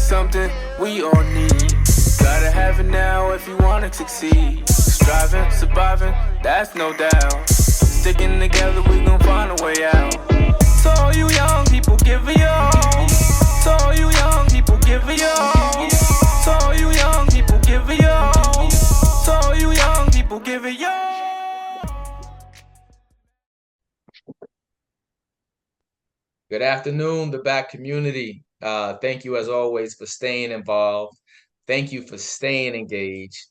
something we all need. Gotta have it now if you wanna succeed. Striving, surviving, that's no doubt. Sticking together, we gon' find a way out. To all you young people, give it your all. To all you young people, give it your all. To all you young people, give it your all. To all you young people, give it your all. Good afternoon, the back community. Thank you as always for staying involved. Thank you for staying engaged.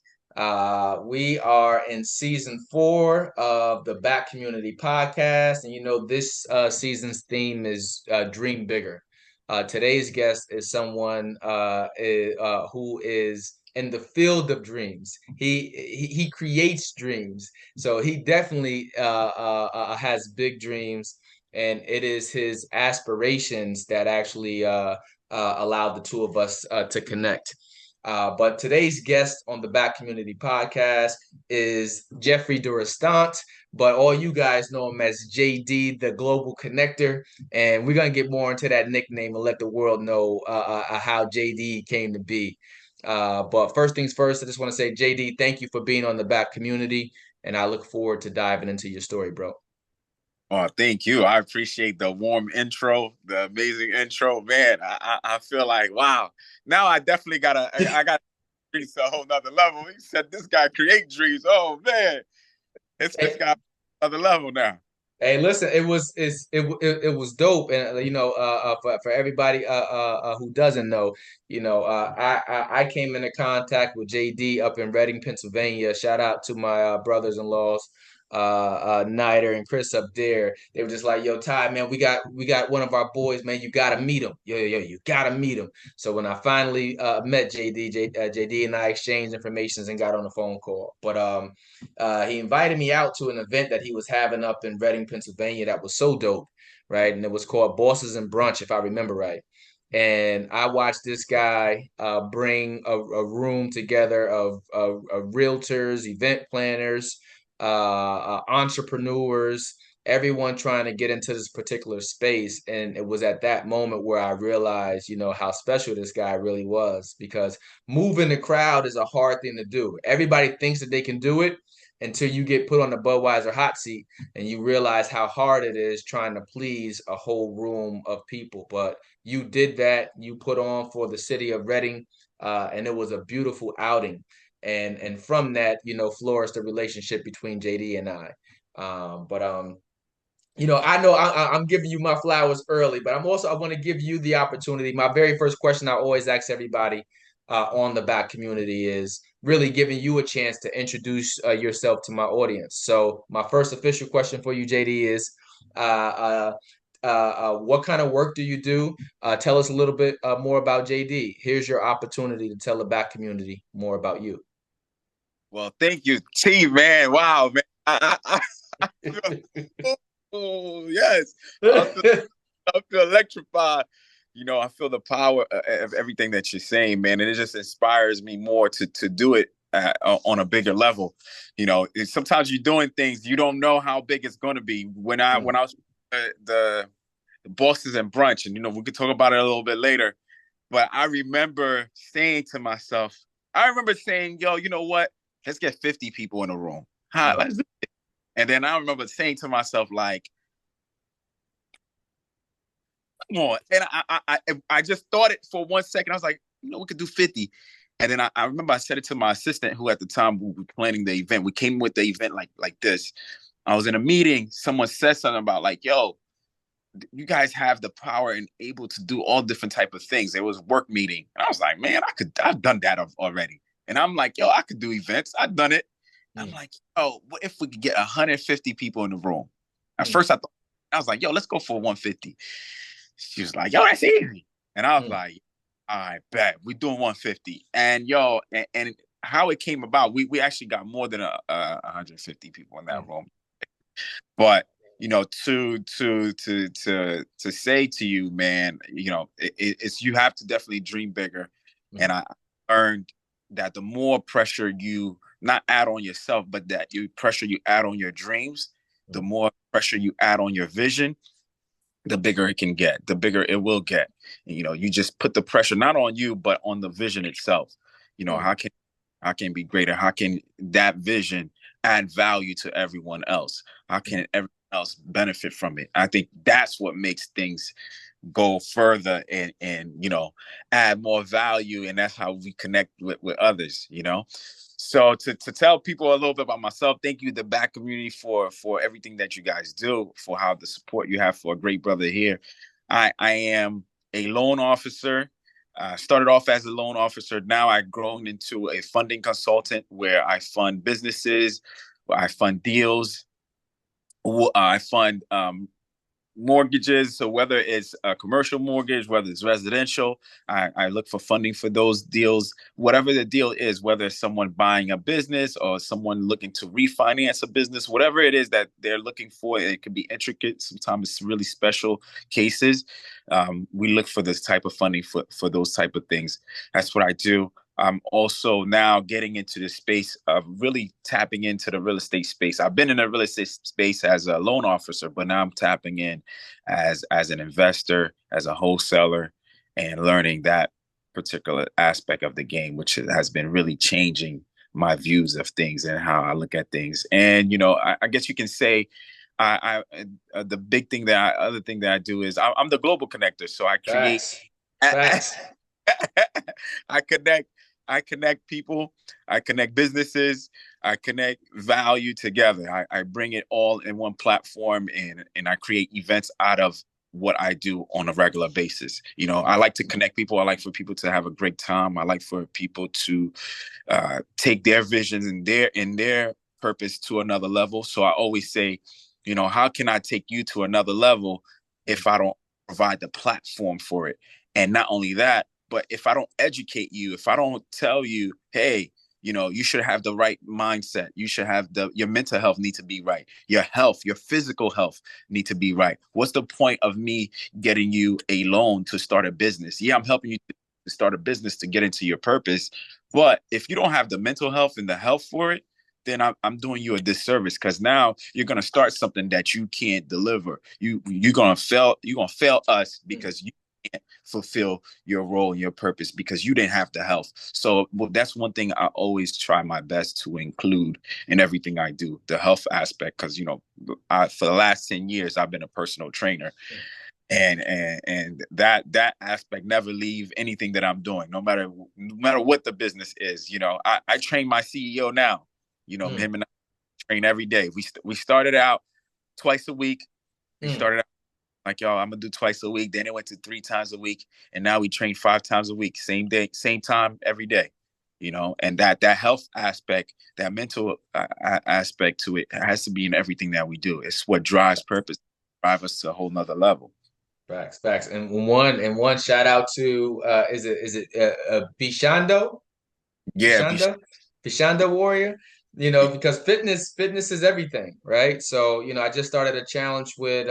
We are in season 4 of the Back Community Podcast. And this season's theme is Dream Bigger. Today's guest is someone who is in the field of dreams. He creates dreams. So he definitely has big dreams. And it is his aspirations that actually allowed the two of us to connect. But today's guest on the Back Community Podcast is Jeffrey Durastant, but all you guys know him as JD, the Global Connector. And we're going to get more into that nickname and let the world know how JD came to be. But first things first, I just want to say, JD, thank you for being on the Back Community. And I look forward to diving into your story, bro. Oh, thank you. I appreciate the warm intro, the amazing intro, man. I feel like, wow. Now I definitely got to reach a whole nother level. He said this guy create dreams. Oh man, it's got another level now. Hey, listen, it was dope, and for everybody who doesn't know, I came into contact with JD up in Reading, Pennsylvania. Shout out to my brothers-in-laws, Nider and Chris up there. They were just like, yo, Ty, man, we got one of our boys, man. You gotta meet him. Yo, you gotta meet him. So when I finally met JD and I exchanged information and got on a phone call. But he invited me out to an event that he was having up in Reading, Pennsylvania. That was so dope, right? And it was called Bosses and Brunch, if I remember right. And I watched this guy bring a room together of realtors, event planners, entrepreneurs, everyone trying to get into this particular space. And it was at that moment where I realized, how special this guy really was, because moving the crowd is a hard thing to do. Everybody thinks that they can do it until you get put on the Budweiser hot seat and you realize how hard it is trying to please a whole room of people. But you did that. You put on for the city of Reading, and it was a beautiful outing. And from that, flourished the relationship between JD and I. I know I'm giving you my flowers early, but I want to give you the opportunity. My very first question I always ask everybody on the Back Community is really giving you a chance to introduce yourself to my audience. So my first official question for you, JD, is what kind of work do you do? Tell us a little bit more about JD. Here's your opportunity to tell the Back Community more about you. Well, thank you, T, man. Wow, man. Oh, yes. I feel electrified. I feel the power of everything that you're saying, man. And it just inspires me more to do it on a bigger level. Sometimes you're doing things, you don't know how big it's going to be. When I was the Bosses and Brunch, and, we could talk about it a little bit later. But I remember saying to myself, yo, you know what? Let's get 50 people in a room. Let's do it. And then I remember saying to myself, like, come on. And I just thought it for 1 second. I was like, we could do 50. And then I remember I said it to my assistant, who at the time we were planning the event. We came with the event like this. I was in a meeting. Someone said something about like, yo, you guys have the power and able to do all different type of things. It was a work meeting. And I was like, man, I've done that already. And I'm like, yo, I could do events. I've done it. I'm like, oh, what if we could get 150 people in the room? At first I was like, yo, let's go for 150. She was like, yo, that's easy. And I was like, all right, bet. We're doing 150. And yo, and how it came about, we actually got more than 150 people in that room. But to say to you, man, it's you have to definitely dream bigger. And I learned that the more pressure you not add on yourself, but that you add on your dreams, the more pressure you add on your vision, the bigger it can get, the bigger it will get. And, you just put the pressure not on you, but on the vision itself. Mm. How can it be greater? How can that vision add value to everyone else? How can everyone else benefit from it? I think that's what makes things go further and add more value, and that's how we connect with others. So to tell people a little bit about myself, thank you, the back community, for everything that you guys do, for how the support you have for a great brother here. I am a loan officer. Started off as a loan officer. Now I've grown into a funding consultant where I fund businesses, where I fund deals, I fund mortgages. So whether it's a commercial mortgage, whether it's residential, I look for funding for those deals. Whatever the deal is, whether it's someone buying a business or someone looking to refinance a business, whatever it is that they're looking for, it can be intricate. Sometimes it's really special cases. We look for this type of funding for those type of things. That's what I do. I'm also now getting into the space of really tapping into the real estate space. I've been in the real estate space as a loan officer, but now I'm tapping in as an investor, as a wholesaler, and learning that particular aspect of the game, which has been really changing my views of things and how I look at things. And I guess you can say the big thing other thing that I do is I'm the global connector. So I create. Facts. Facts. I connect people, I connect businesses, I connect value together. I bring it all in one platform, and I create events out of what I do on a regular basis. I like to connect people. I like for people to have a great time. I like for people to take their visions and their purpose to another level. So I always say, how can I take you to another level if I don't provide the platform for it? And not only that, but if I don't educate you, if I don't tell you, hey, you should have the right mindset. You should have your mental health need to be right. Your health, your physical health need to be right. What's the point of me getting you a loan to start a business? Yeah, I'm helping you to start a business to get into your purpose. But if you don't have the mental health and the health for it, then I'm doing you a disservice, because now you're gonna start something that you can't deliver. You're gonna fail. You're gonna fail us because you can't fulfill your role and your purpose because you didn't have the health. So that's one thing I always try my best to include in everything I do, the health aspect. Because for the last 10 years I've been a personal trainer, and that aspect never leave anything that I'm doing, no matter what the business is. I train my CEO now. Him and I train every day. We started out twice a week. We started out like, yo, I'm gonna do twice a week. Then it went to 3 times a week, and now we train 5 times a week, same day, same time, every day. And that health aspect, that mental aspect to it has to be in everything that we do. It's what drives purpose, drive us to a whole nother level. Facts. And one shout out to is it Bishando? Yeah, Bishanda Warrior, because fitness is everything, right? So, I just started a challenge with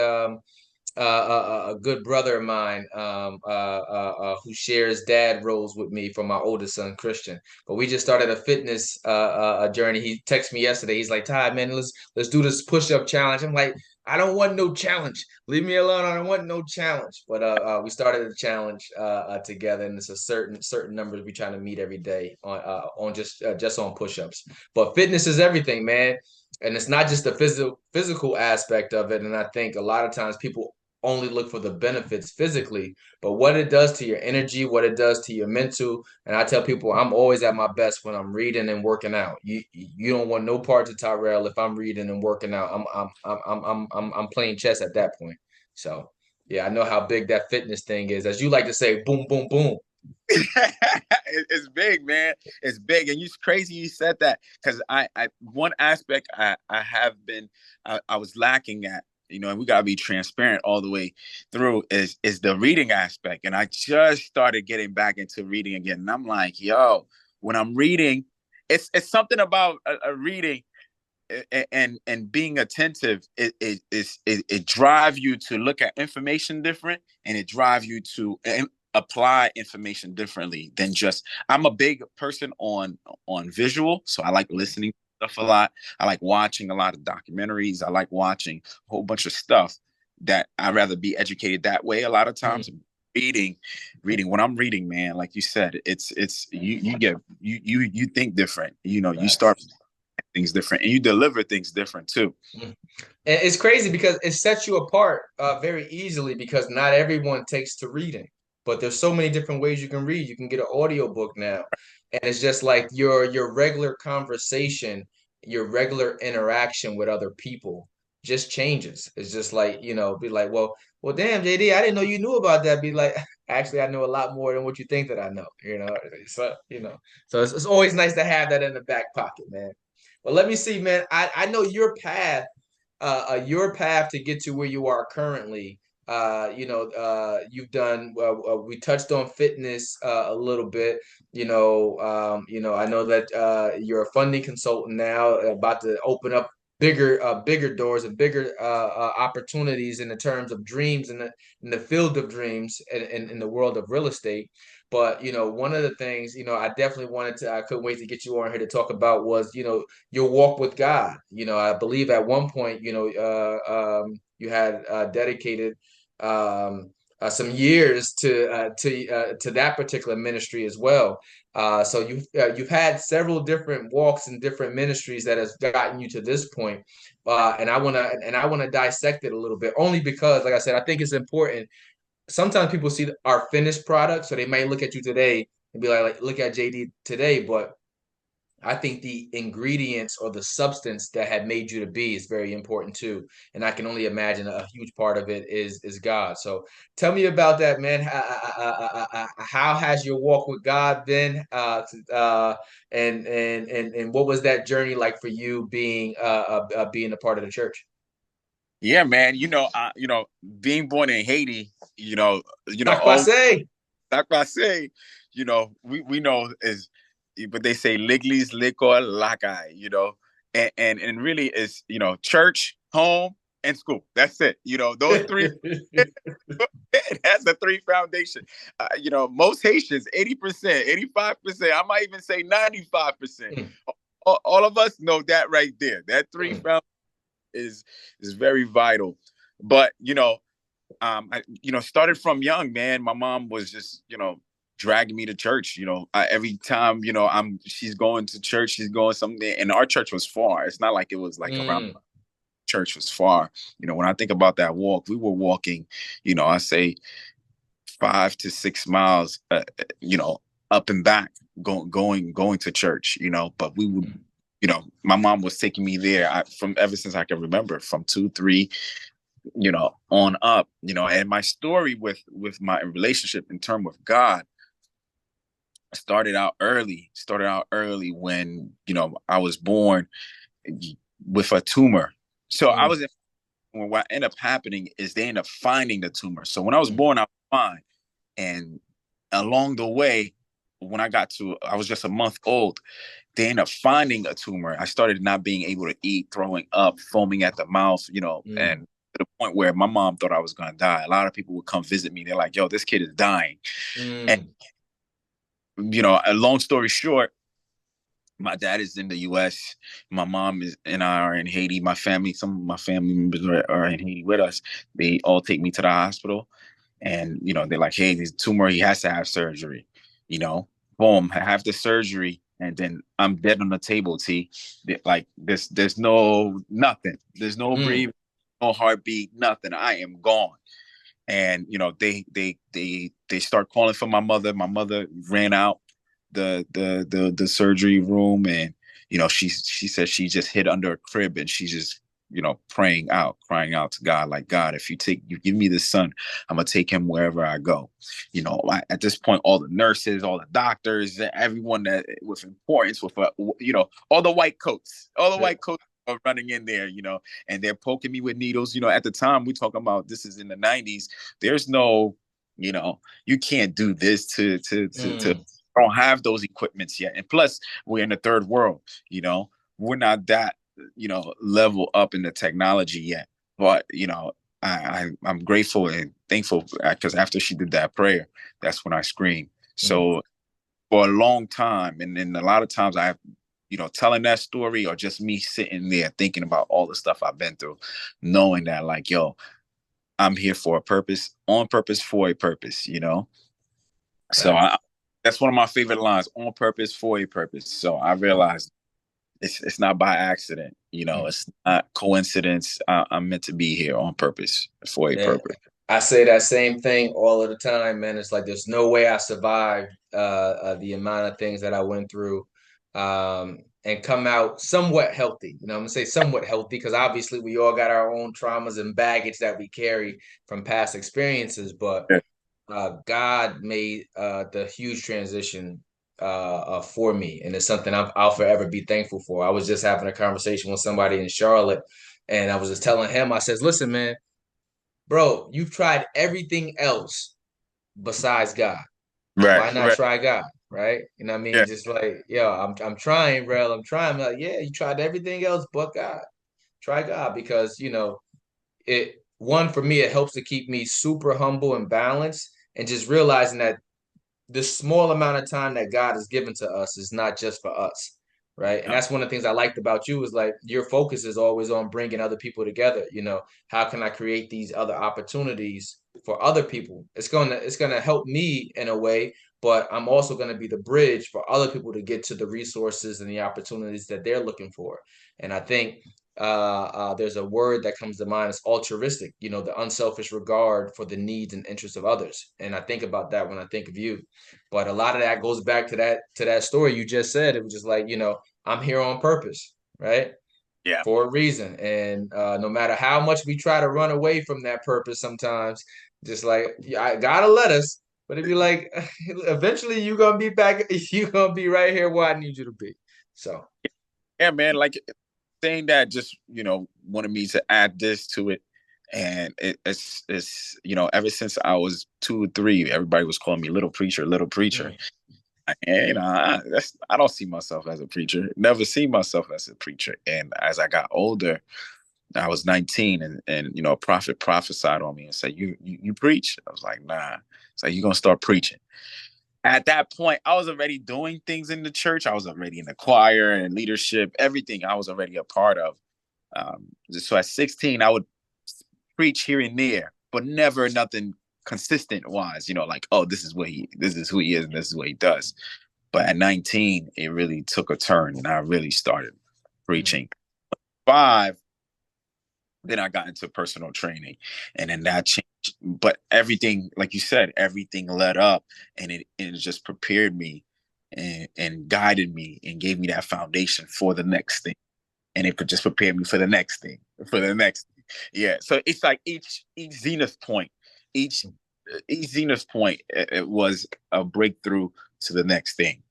a good brother of mine who shares dad roles with me for my oldest son, Christian. But we just started a fitness a journey. He texted me yesterday. He's like, "Ty, man, let's do this push-up challenge." I'm like, I don't want no challenge. Leave me alone. I don't want no challenge. But we started a challenge together, and it's a certain numbers we trying to meet every day on just on push-ups. But fitness is everything, man. And it's not just the physical aspect of it. And I think a lot of times people only look for the benefits physically, but what it does to your energy, what it does to your mental. And I tell people I'm always at my best when I'm reading and working out. You don't want no parts of Tyrell if I'm reading and working out. I'm playing chess at that point. So yeah, I know how big that fitness thing is. As you like to say, boom, boom, boom. It's big, man. It's big, and it's crazy you said that, because I one aspect I was lacking at, and we gotta be transparent all the way through, is the reading aspect. And I just started getting back into reading again, and I'm like, yo, when I'm reading, it's something about a reading and being attentive. It drives you to look at information different, and it drives you to apply information differently than just. I'm a big person on visual, so I like listening to stuff a lot. I like watching a lot of documentaries. I like watching a whole bunch of stuff. that I'd rather be educated that way a lot of Mm. times. Reading when I'm reading, man, like you said, it's you get you think different, you Facts. start things different and you deliver things different too. Mm. And it's crazy because it sets you apart very easily because not everyone takes to reading, but there's so many different ways you can read. You can get an audio book now, and it's just like your regular conversation, your regular interaction with other people just changes. It's just like, be like, well, damn, JD, I didn't know you knew about that. Be like, actually, I know a lot more than what you think that I know. So it's always nice to have that in the back pocket, man. Well, let me see, man. I know your path to get to where you are currently. You've done. We touched on fitness a little bit. I know that you're a funding consultant now, about to open up bigger doors and bigger opportunities in the terms of dreams in the field of dreams in the world of real estate. But one of the things I definitely I couldn't wait to get you on here to talk about was your walk with God. I believe at one point, you had dedicated some years to that particular ministry as well. So you've had several different walks and different ministries that has gotten you to this point. And I wanna dissect it a little bit, only because, like I said, I think it's important. Sometimes people see our finished product, so they might look at you today and be like look at JD today, but I think the ingredients or the substance that had made you to be is very important too. And I can only imagine a huge part of it is God. So tell me about that, man. How has your walk with God been? And what was that journey like for you being a part of the church? Yeah, man. Being born in Haiti, Like I all say. like I say, we know is, but they say Ligley's liquor lakai, and really is, church, home, and school. That's it. Those three. That's the three foundation. Most Haitians, 80%, 85%, I might even say 95%. Mm, All of us know that right there. That three mm, foundation is very vital. But I started from young, man. My mom was just dragging me to church. Every time she's going to church, she's going something, and our church was far. It's not like it was like around. mm, Church was far. When I think about that walk, we were walking. I say 5 to 6 miles. Up and back, going to church. But we would. mm, My mom was taking me there from ever since I can remember, from 2, 3, on up, and my story with my relationship in term with God started out early when, I was born with a tumor. So I mm, was what ended up happening is they ended up finding the tumor. So when I was mm, born, I was fine. And along the way, when I was just a month old, they ended up finding a tumor. I started not being able to eat, throwing up, foaming at the mouth, mm, and to the point where my mom thought I was going to die. A lot of people would come visit me. They're like, yo, this kid is dying. And, mm, a long story short, my dad is in the U.S. My mom and I are in Haiti. Some of my family members are in Haiti with us. They all take me to the hospital, and they're like, "Hey, this tumor, he has to have surgery." You know, boom, have the surgery, and then I'm dead on the table. Like there's no nothing. There's no mm, breathing, no heartbeat, nothing. I am gone. And they start calling for my mother. My mother ran out the surgery room, and she said she just hid under a crib, and she's just praying out, crying out to God, like, God, if you give me this son, I'm gonna take him wherever I go. At this point, all the nurses, all the doctors, everyone that with importance, with all the white coats are running in there, and they're poking me with needles. At the time, we talking about, this is in the 90s. There's no, you can't do this to mm, don't have those equipments yet. And plus, we're in the third world, we're not that, level up in the technology yet. But, I'm grateful and thankful, because after she did that prayer, that's when I screamed. mm, So for a long time, and then a lot of times I have, telling that story, or just me sitting there thinking about all the stuff I've been through, knowing that, like, yo, I'm here for a purpose, on purpose, for a purpose, you know? So Facts. that's one of my favorite lines, on purpose, for a purpose. So I realized it's not by accident, you know, Mm. it's not coincidence. I'm meant to be here on purpose, for a Yeah, purpose. I say that same thing all of the time, man. It's like there's no way I survived the amount of things that I went through and come out somewhat healthy. You know, I'm gonna say somewhat healthy because obviously we all got our own traumas and baggage that we carry from past experiences, but Yeah. God made the huge transition for me, and it's something I'll forever be thankful for. I was just having a conversation with somebody in Charlotte, and I was just telling him, I says, "Listen, man, bro, you've tried everything else besides God. Right, Why not right. try God?" Right? You know what I mean? Yeah, Just like, yo, I'm trying, bro. I'm trying. I'm like, yeah, you tried everything else but God. Try God because it one for me, it helps to keep me super humble and balanced and just realizing that the small amount of time that God has given to us is not just for us, right? And yeah, that's one of the things I liked about you is like your focus is always on bringing other people together. How can I create these other opportunities for other people? It's gonna help me in a way, but I'm also gonna be the bridge for other people to get to the resources and the opportunities that they're looking for. And I think there's a word that comes to mind. It's altruistic, the unselfish regard for the needs and interests of others. And I think about that when I think of you. But a lot of that goes back to that story you just said. It was just like, I'm here on purpose, right? yeah. For a reason. And no matter how much we try to run away from that purpose sometimes, just like I gotta let us, but it'd be like eventually you're gonna be back, you're gonna be right here where I need you to be. So Yeah, man. Like saying that just, wanted me to add this to it. And it's, ever since I was 2 or 3, everybody was calling me little preacher, little preacher. mm, And, I don't see myself as a preacher. Never see myself as a preacher. And as I got older, I was 19, and a prophet prophesied on me and said, you preach? I was like, nah. It's like, you're gonna start preaching. At that point, I was already doing things in the church. I was already in the choir and leadership, everything I was already a part of. So at 16, I would preach here and there, but never nothing consistent wise, like, oh, this is who he is and this is what he does. But at 19, it really took a turn and I really started mm, preaching. 5, then I got into personal training, and then that changed. But everything, like you said, everything led up, and it just prepared me and guided me and gave me that foundation for the next thing. And it could just prepare me for the next thing, for the next thing. Yeah. So it's like each zenith point, each each zenith point, it was a breakthrough to the next thing.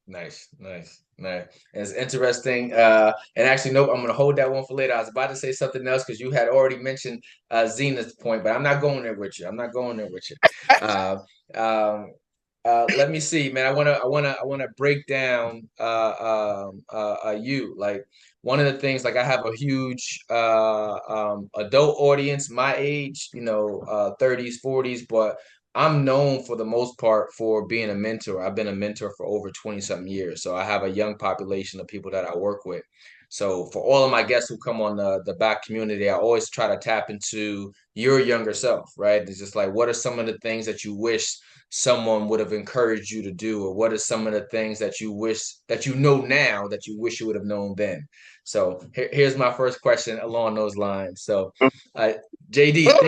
nice, nice, nice. It's interesting. And actually, nope, I'm gonna hold that one for later. I was about to say something else because you had already mentioned Zenith's point, but I'm not going there with you. I'm not going there with you. Uh, um, let me see, man. I wanna break down you. Like one of the things, like I have a huge adult audience, my age, 30s, 40s, but I'm known for the most part for being a mentor. I've been a mentor for over 20 something years. So I have a young population of people that I work with. So for all of my guests who come on the back community, I always try to tap into your younger self, right? It's just like, what are some of the things that you wish someone would have encouraged you to do? Or what are some of the things that you wish that you know now that you wish you would have known then? So here's my first question along those lines. So uh, JD,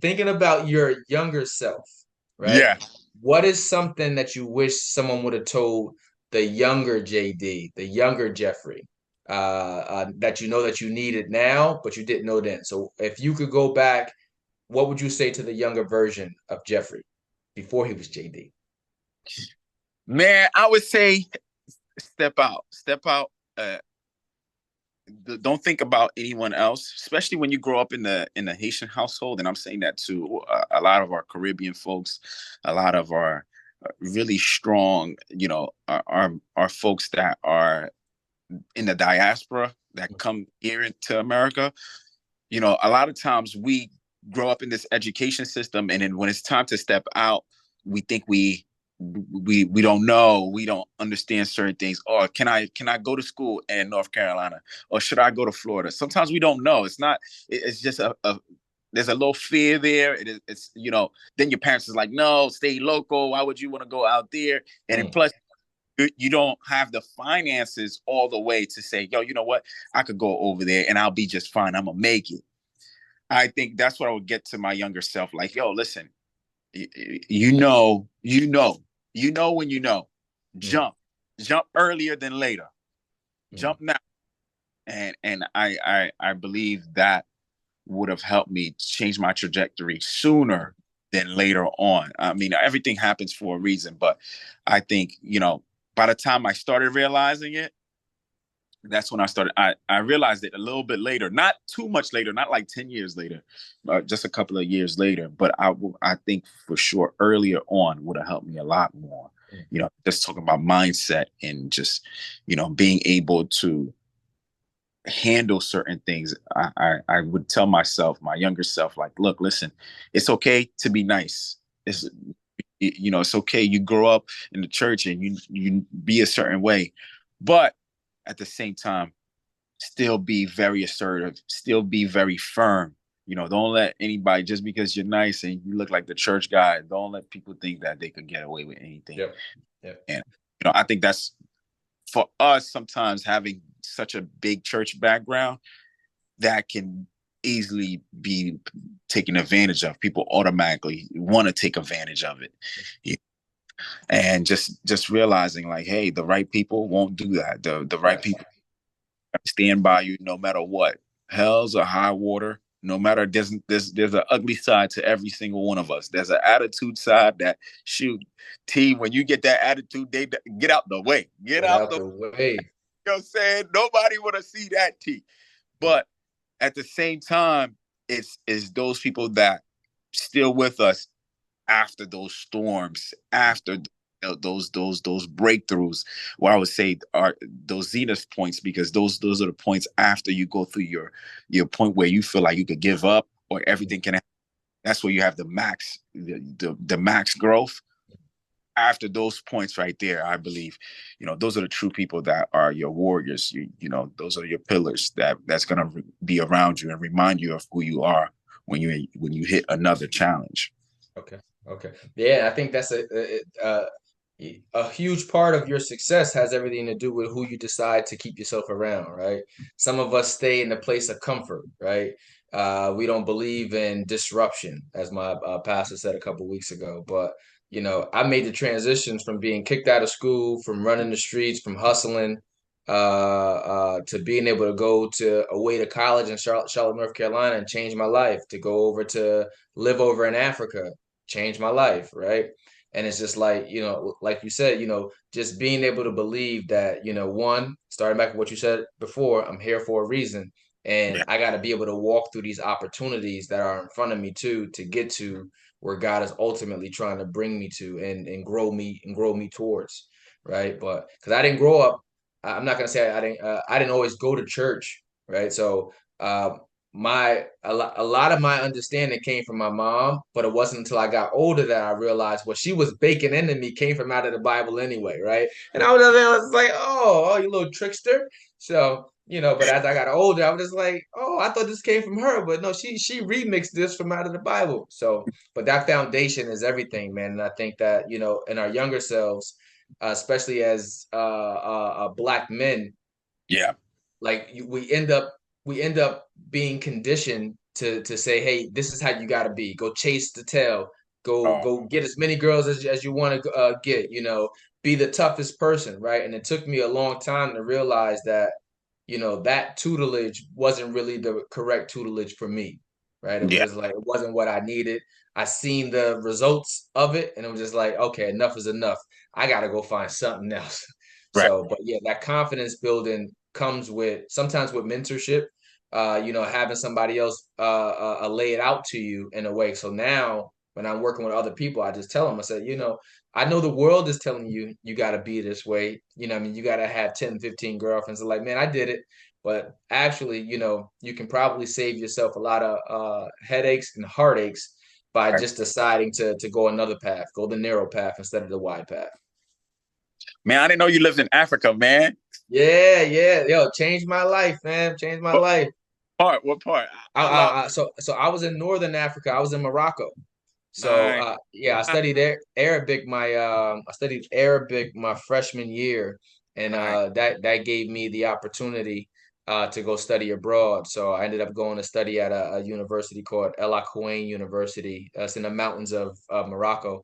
thinking about your younger self, right? Yeah. What is something that you wish someone would have told the younger JD, the younger Jeffrey, that you know that you needed now, but you didn't know then? So if you could go back, what would you say to the younger version of Jeffrey before he was JD? Man, I would say step out. Step out. Don't think about anyone else, especially when you grow up in the Haitian household. And I'm saying that to a lot of our Caribbean folks, a lot of our really strong, our folks that are in the diaspora that come here into America. A lot of times we grow up in this education system, and then when it's time to step out, we think we don't know, we don't understand certain things. Or can I go to school in North Carolina, or should I go to Florida? Sometimes we don't know. It's not. It's just a there's a little fear there. It's then your parents is like, no, stay local. Why would you want to go out there? And then plus, you don't have the finances all the way to say, yo, you know what? I could go over there and I'll be just fine. I'm gonna make it. I think that's what I would get to my younger self. Like, yo, listen, when jump earlier than later, jump now. And I believe that would have helped me change my trajectory sooner than later on. I mean, everything happens for a reason, but I think, by the time I started realizing it, that's when I realized it a little bit later, not too much later, not like 10 years later, just a couple of years later. But I think for sure earlier on would have helped me a lot more, just talking about mindset and just, being able to handle certain things. I would tell myself, my younger self, like, look, listen, it's okay to be nice. It's okay. You grow up in the church and you be a certain way, but at the same time, still be very assertive, still be very firm. Don't let anybody, just because you're nice and you look like the church guy, don't let people think that they could get away with anything. Yep. And, I think that's, for us, sometimes having such a big church background, that can easily be taken advantage of. People automatically want to take advantage of it. And just realizing, like, hey, the right people won't do that. The right people stand by you no matter what. Hell's a high water. No matter, there's an ugly side to every single one of us. There's an attitude side that, shoot, T, when you get that attitude, they get out the way. Get out the way. You know what I'm saying? Nobody want to see that, T. But at the same time, it's those people that still with us after those storms, after those breakthroughs, what I would say are those zenith points, because those are the points after you go through your point where you feel like you could give up or everything can happen. That's where you have the max growth. After those points right there, I believe, those are the true people that are your warriors. Those are your pillars that's going to be around you and remind you of who you are when you hit another challenge. Okay. Yeah, I think that's a huge part of your success has everything to do with who you decide to keep yourself around, right? Some of us stay in a place of comfort, right? We don't believe in disruption, as my pastor said a couple weeks ago. But, I made the transitions from being kicked out of school, from running the streets, from hustling, to being able to go away to college in Charlotte, North Carolina, and change my life, to go over to live over in Africa, change my life, right? And it's just like, like you said, just being able to believe that, one, starting back with what you said before, I'm here for a reason. And I got to be able to walk through these opportunities that are in front of me too, to get to where God is ultimately trying to bring me to and grow me towards. Right. But because I didn't grow up, I'm not going to say I didn't always go to church. Right. So, a lot of my understanding came from my mom, but it wasn't until I got older that I realized what she was baking into me came from out of the Bible anyway, right? And I was like, oh, you little trickster. So, but as I got older, I was just like, oh, I thought this came from her, but no, she remixed this from out of the Bible. So, but that foundation is everything, man. And I think that, in our younger selves, especially as Black men, like we end up being conditioned to say, hey, this is how you got to be. Go chase the tail. Go get as many girls as you want to get. Be the toughest person, right? And it took me a long time to realize that, that tutelage wasn't really the correct tutelage for me, right? It was just like, it wasn't what I needed. I seen the results of it, and it was just like, okay, enough is enough. I got to go find something else. So, but yeah, that confidence building comes sometimes with mentorship, having somebody else lay it out to you in a way. So now when I'm working with other people, I just tell them, I said, I know the world is telling you, you got to be this way. I mean, you got to have 10, 15 girlfriends. They're like, man, I did it. But actually, you can probably save yourself a lot of headaches and heartaches by just deciding to go another path, go the narrow path instead of the wide path. Man, I didn't know you lived in Africa, man. Yeah. Yo, changed my life, man. Changed my life. part? What part? I love. So I was in Northern Africa. I was in Morocco. So Nice. yeah, I studied Arabic. I studied Arabic my freshman year, and Nice. that gave me the opportunity to go study abroad. So I ended up going to study at a university called El Akouane University. That's in the mountains of Morocco,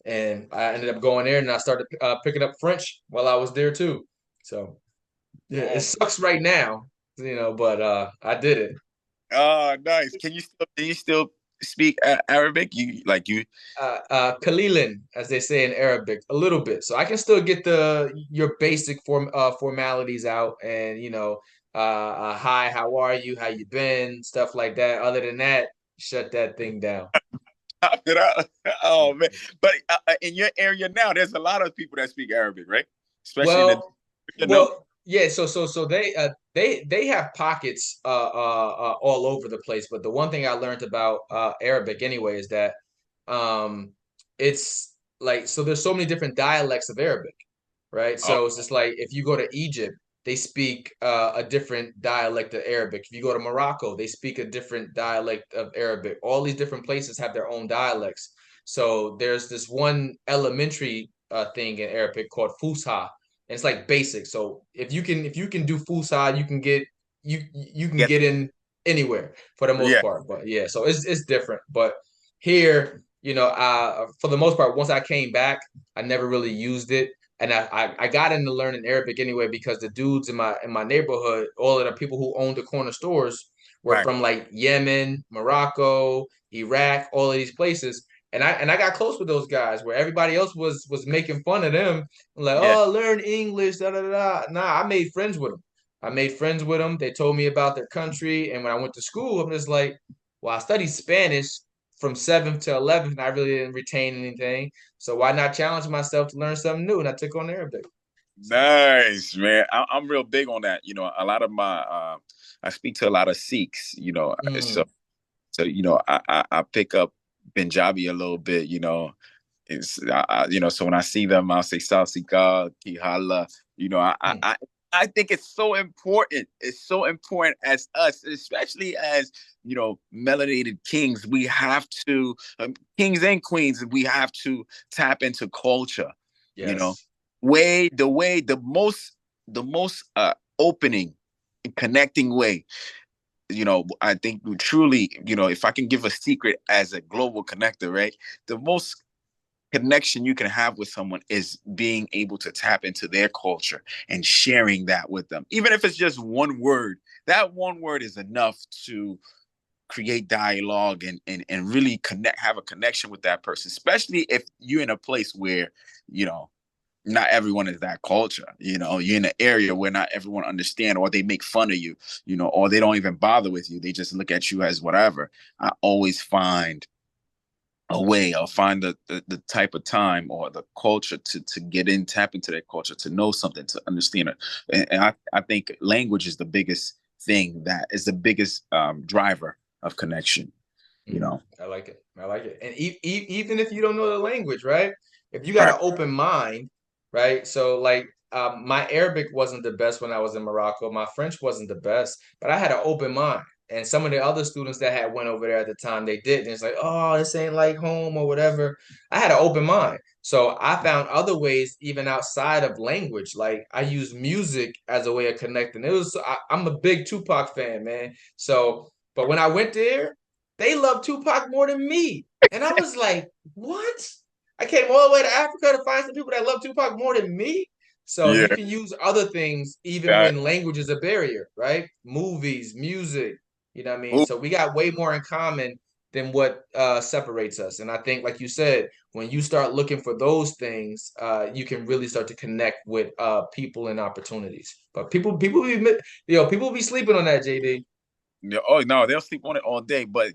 and I ended up going there, and I started picking up French while I was there too. So yeah, it Oh, sucks right now, but I did it. nice. Can you still speak Arabic? You. Kalilin, as they say in Arabic, a little bit. So I can still get your basic formalities out, and hi, how are you, how you been, stuff like that. Other than that, shut that thing down. Top it up. Oh man! But in your area now, there's a lot of people that speak Arabic, right? Especially in the Well, no. yeah. So they have pockets all over the place. But the one thing I learned about Arabic anyway is that um it's like, so there's so many different dialects of Arabic, right? Oh, So it's just like if you go to Egypt, they speak a different dialect of Arabic. If you go to Morocco, they speak a different dialect of Arabic. All these different places have their own dialects. So there's this one elementary thing in Arabic called Fusha, and it's like basic. So if you can do Fusha, you can get get in anywhere for the most yeah. part. But yeah, so it's different. But here, for the most part, once I came back, I never really used it. And I got into learning Arabic anyway because the dudes in my neighborhood, all of the people who owned the corner stores were Right. from like Yemen, Morocco, Iraq, all of these places. And I got close with those guys where everybody else was making fun of them, like, Yeah. oh, learn English, da da da da. Nah, I made friends with them. I made friends with them. They told me about their country, and when I went to school, I'm just like, well, I studied Spanish from seventh to 11th, and I really didn't retain anything. So why not challenge myself to learn something new? And I took on Arabic. So, Nice, man. I'm real big on that. A lot of my I speak to a lot of Sikhs. So mm, I pick up Punjabi a little bit. So when I see them, I'll say Sasika, Kihala. You know, I, I mm, I I think it's so important. It's so important as us, especially as melanated kings. We have to, kings and queens. We have to tap into culture. You know, yes. the most opening and connecting way. I think truly, if I can give a secret as a global connector, right? The most connection you can have with someone is being able to tap into their culture and sharing that with them. Even if it's just one word, that one word is enough to create dialogue and really have a connection with that person, especially if you're in a place where, you know, not everyone is that culture. You're in an area where not everyone understand, or they make fun of you, or they don't even bother with you. They just look at you as whatever. I always find a way, or find the type of time or the culture to get in, tap into that culture, to know something, to understand it. And I think language is the biggest thing, that is the biggest driver of connection. you know I like it. I like it. And even if you don't know the language, right? If you got right. an open mind, right? So like my Arabic wasn't the best when I was in Morocco. My French wasn't the best, but I had an open mind. And some of the other students that had went over there at the time, they did. And it's like, oh, this ain't like home or whatever. I had an open mind. So I found other ways, even outside of language. Like I use music as a way of connecting. I'm a big Tupac fan, man. So, but when I went there, they love Tupac more than me. And I was like, what? I came all the way to Africa to find some people that love Tupac more than me. So you Yeah. can use other things even Yeah. when language is a barrier, right? Movies, music, you know what I mean? Ooh, So we got way more in common than what separates us. And I think, like you said, when you start looking for those things, you can really start to connect with people and opportunities. But people be sleeping on that, JD. yeah. Oh no, they'll sleep on it all day. But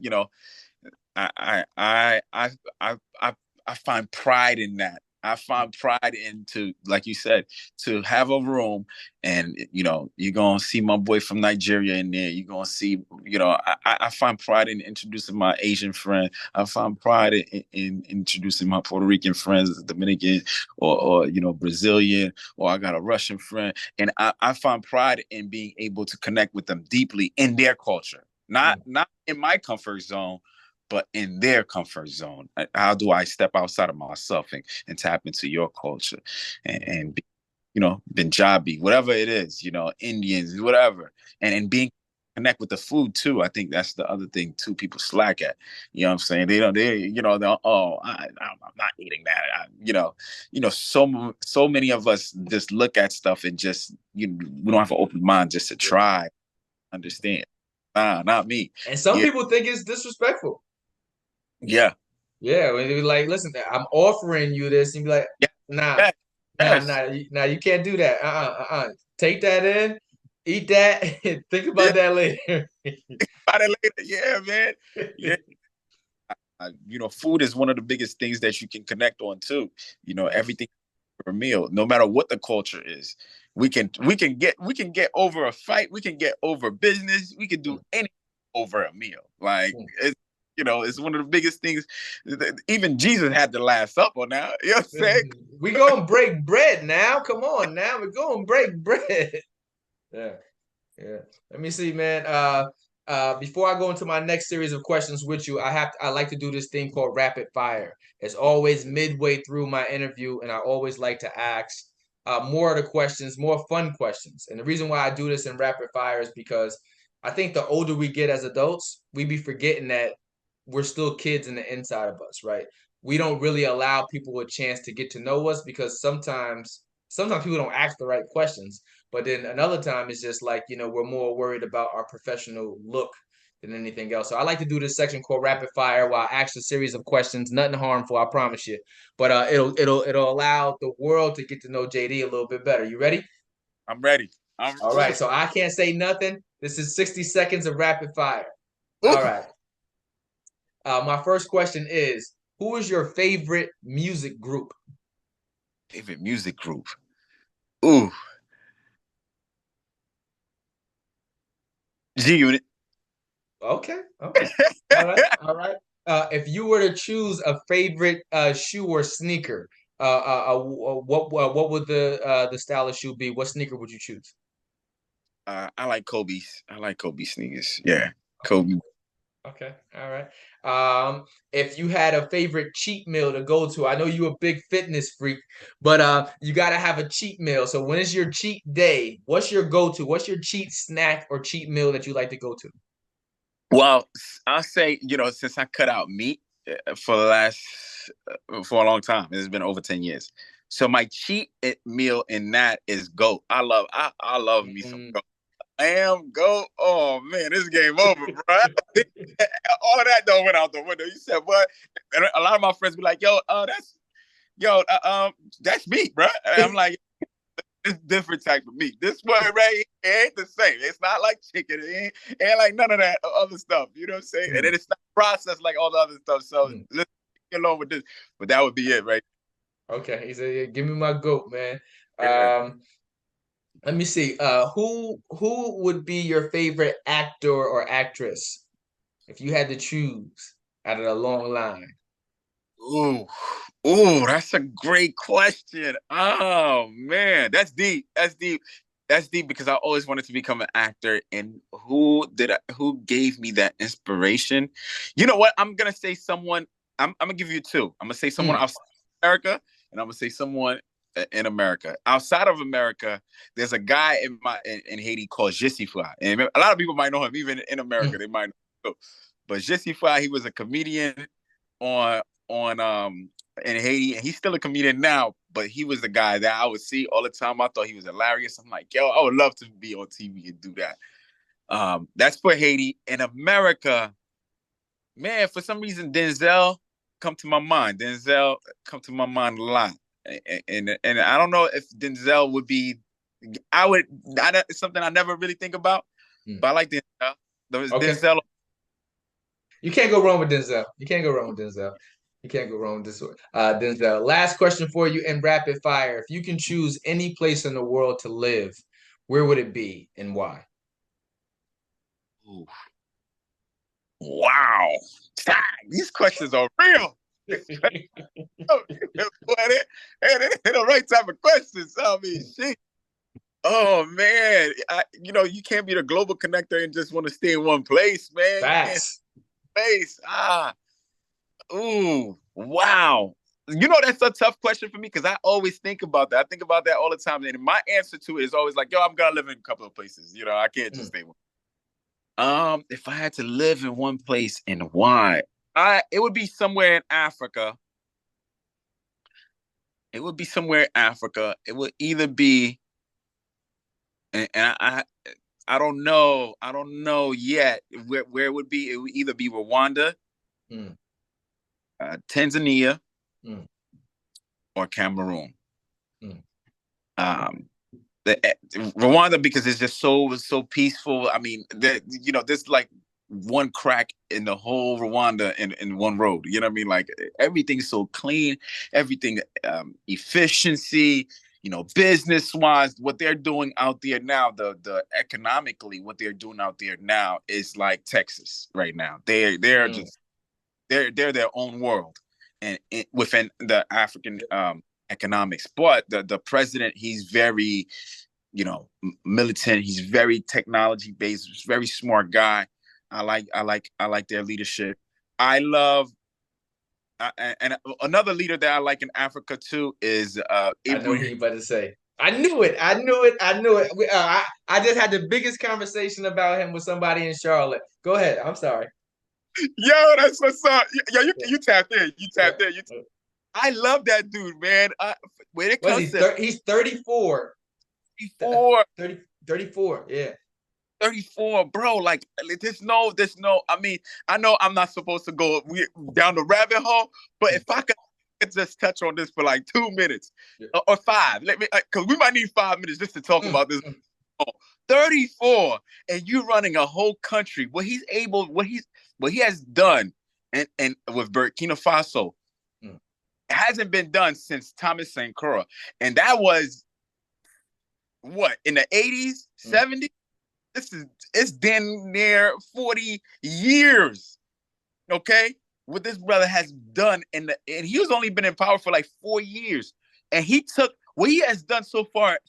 I I I I I I, I find pride in that. I find pride in to, like you said, to have a room and, you're going to see my boy from Nigeria in there. You're going to see, I find pride in introducing my Asian friend. I find pride in introducing my Puerto Rican friends, Dominican or Brazilian, or I got a Russian friend. And I find pride in being able to connect with them deeply in their culture, not in my comfort zone, but in their comfort zone. How do I step outside of myself and tap into your culture and be, Punjabi, whatever it is, Indians, whatever, and being connect with the food too. I think that's the other thing too. People slack at, what I'm saying? They're, I'm not eating that. So many of us just look at stuff and just, we don't have an open mind just to try, understand. Not me. And some people think it's disrespectful. Yeah. Yeah, when they be like, listen, I'm offering you this, and you be like, nah, you can't do that. Take that in, eat that, and think about that later. About it later. Yeah, man. Yeah. Food is one of the biggest things that you can connect on too. Everything for a meal, no matter what the culture is. We can get over a fight, we can get over business, we can do anything over a meal. Like it's one of the biggest things. Even Jesus had the Last Supper now. You know what I'm saying? We gonna break bread now. Come on now. We're gonna break bread. Yeah. Let me see, man. Before I go into my next series of questions with you, I like to do this thing called rapid fire. It's always midway through my interview, and I always like to ask more of the questions, more fun questions. And the reason why I do this in rapid fire is because I think the older we get as adults, we be forgetting that we're still kids in the inside of us, right? We don't really allow people a chance to get to know us because sometimes people don't ask the right questions. But then another time it's just like, we're more worried about our professional look than anything else. So I like to do this section called rapid fire where I ask a series of questions, nothing harmful, I promise you. But it'll allow the world to get to know JD a little bit better. You ready? I'm ready. All right. So I can't say nothing. This is 60 seconds of rapid fire. All right. My first question is, who is your favorite music group? Favorite music group? Ooh. G-Unit. Okay. All right. If you were to choose a favorite shoe or sneaker, what would the style of shoe be? What sneaker would you choose? I like Kobe's. I like Kobe sneakers. Yeah, Kobe. Okay, all right. If you had a favorite cheat meal to go to, I know you're a big fitness freak, but you gotta have a cheat meal. So when is your cheat day? What's your go-to? What's your cheat snack or cheat meal that you like to go to? Well, I'll say, since I cut out meat for for a long time, it's been over 10 years. So my cheat meal in that is goat. I love me some goat. Lamb, goat. Oh man, this game over, bro. All of that though went out the window. You said what? And a lot of my friends be like, that's meat, bro. And I'm like, it's different type of meat. This one right here ain't the same. It's not like chicken. It ain't like none of that other stuff. You know what I'm saying? And then it's not processed like all the other stuff. So let's get along with this. But that would be it, right? Okay, he said, yeah, "Give me my goat, man." Yeah. Let me see. Who would be your favorite actor or actress if you had to choose out of a long line? Ooh, that's a great question. Oh man, that's deep. That's deep because I always wanted to become an actor. And who gave me that inspiration? You know what? I'm gonna say someone. I'm gonna give you two. I'm gonna say someone outside of America, and I'm gonna say someone in America. Outside of America, there's a guy in Haiti called Jesse Fly, and a lot of people might know him. Even in America, they might know him. But Jesse Fly, he was a comedian on in Haiti, and he's still a comedian now, but he was the guy that I would see all the time. I thought he was hilarious. I'm like, yo, I would love to be on TV and do that. That's for Haiti. In America, man, for some reason, Denzel come to my mind. Denzel come to my mind a lot. And I don't know if Denzel would be, it's something I never really think about, but I like Denzel. Okay. Denzel. You can't go wrong with Denzel. You can't go wrong with Denzel. You can't go wrong with this one. Then the last question for you in rapid fire. If you can choose any place in the world to live, where would it be and why? Ooh. Wow. Dang, these questions are real. Boy, they're the right type of questions. I mean, shit. Oh man, you can't be the global connector and just want to stay in one place, man. You can't Facts. space. Ooh, wow. That's a tough question for me because I always think about that. I think about that all the time, and my answer to it is always like, "Yo, I'm gonna live in a couple of places." I can't just stay one. If I had to live in one place and why, it would be somewhere in Africa. It would be somewhere in Africa. It would either be, and I don't know. I don't know yet where it would be. It would either be Rwanda, Mm. Tanzania, Mm. or Cameroon. Mm. Rwanda, because it's just so peaceful. I mean, there's like one crack in the whole Rwanda in one road. You know what I mean? Like everything's so clean, everything efficiency. Business wise, what they're doing out there now, the economically, what they're doing out there now is like Texas right now. They're just they're their own world, and within the African economics. But the president, he's very militant. He's very technology based. Very smart guy. I like their leadership. I love and another leader that I like in Africa too is I know who Ibrahim. you about to say. I knew it. I knew it. I knew it. I just had the biggest conversation about him with somebody in Charlotte. Go ahead. I'm sorry. Yo, that's what's up. Yo, Yeah. you tapped in. You tapped in. Yeah. I love that dude, man. When it What is comes he? to He's 34. 34, 34. Yeah. 34, bro. Like, there's no. I mean, I know I'm not supposed to go down the rabbit hole, but if I could just touch on this for like 2 minutes Yeah. or five, let me, because we might need 5 minutes just to talk about this. Mm. 34, and you running a whole country. What he has done, and with Burkina Faso, Mm. it hasn't been done since Thomas Sankara, and that was what in the 80s, 70s. It's been near 40 years. Okay, what this brother has done, and he was only been in power for like 4 years, and he took what he has done so far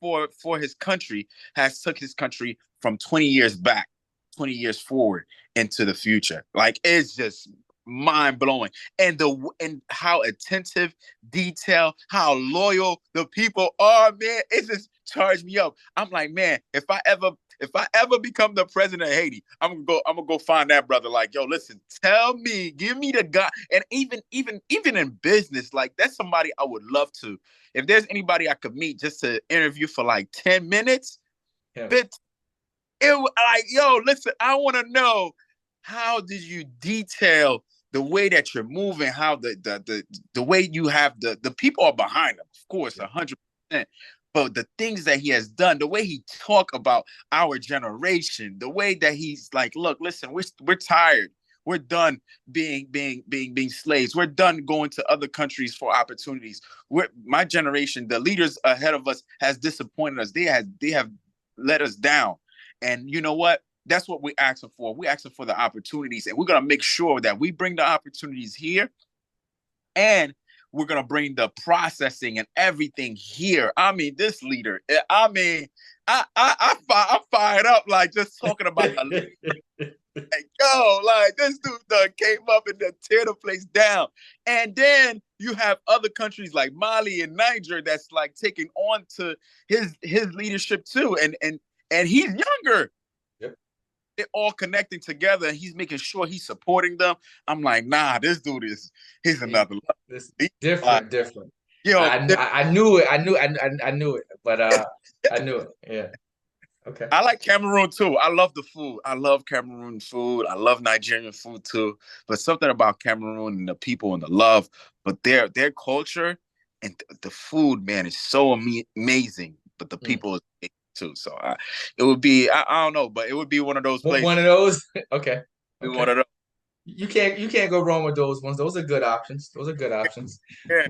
for his country has took his country from 20 years back, 20 years forward into the future. Like it's just mind blowing, and how attentive, detail, how loyal the people are, man. It just charged me up. I'm like, man, if I ever become the president of Haiti, I'm gonna go find that brother. Like, yo, listen, tell me, give me the guy. And even in business, like that's somebody I would love to. If there's anybody I could meet just to interview for like 10 minutes, Yeah. it like, yo, listen, I want to know how did you detail the way that you're moving, how the way you have the people are behind them, of course, 100%. But the things that he has done, the way he talk about our generation, the way that he's like, look, listen, we're tired. We're done being slaves. We're done going to other countries for opportunities. My generation, the leaders ahead of us has disappointed us. They have let us down. And you know what? That's what we're asking for. We're asking for the opportunities, and we're gonna make sure that we bring the opportunities here, and we're gonna bring the processing and everything here. I mean, this leader. I mean, I'm fired up like just talking about a leader. Like, yo, like this dude done came up and then tear the place down. And then you have other countries like Mali and Niger that's like taking on to his leadership too. And he's younger. Yep. They're all connecting together, and he's making sure he's supporting them. I'm like, nah, this dude he's another level. This He's different, like, different. yo, I knew it. I knew it. But I knew it. Yeah. Okay. I like Cameroon too. I love the food. I love Cameroon food. I love Nigerian food too. But something about Cameroon and the people and the love, but their culture and the food, man, is so amazing. But the people is amazing too. So it would be, I don't know, but it would be one of those places. One of those. Okay. Be Okay. one of those. you can't go wrong with those ones. Those are good options. Those are good options. Yeah.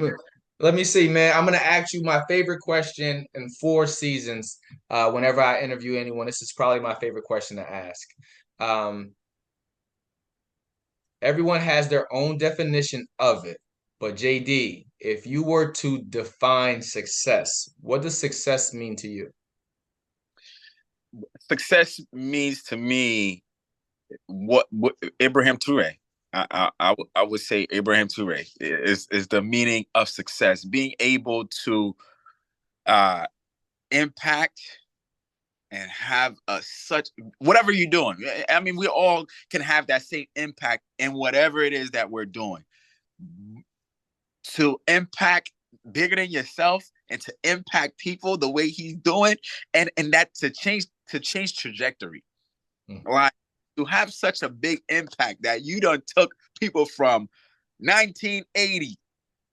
Let me see, man. I'm gonna ask you my favorite question in 4 seasons. Whenever I interview anyone, this is probably my favorite question to ask. Um, Everyone has their own definition of it. But JD, if you were to define success, what does success mean to you? Success means to me what Abraham Toure. I would say Abraham Toure is the meaning of success. Being able to uh, impact and have such whatever you're doing. I mean, we all can have that same impact in whatever it is that we're doing. To impact bigger than yourself and to impact people the way he's doing, and that to change trajectory. Like to have such a big impact that you done took people from 1980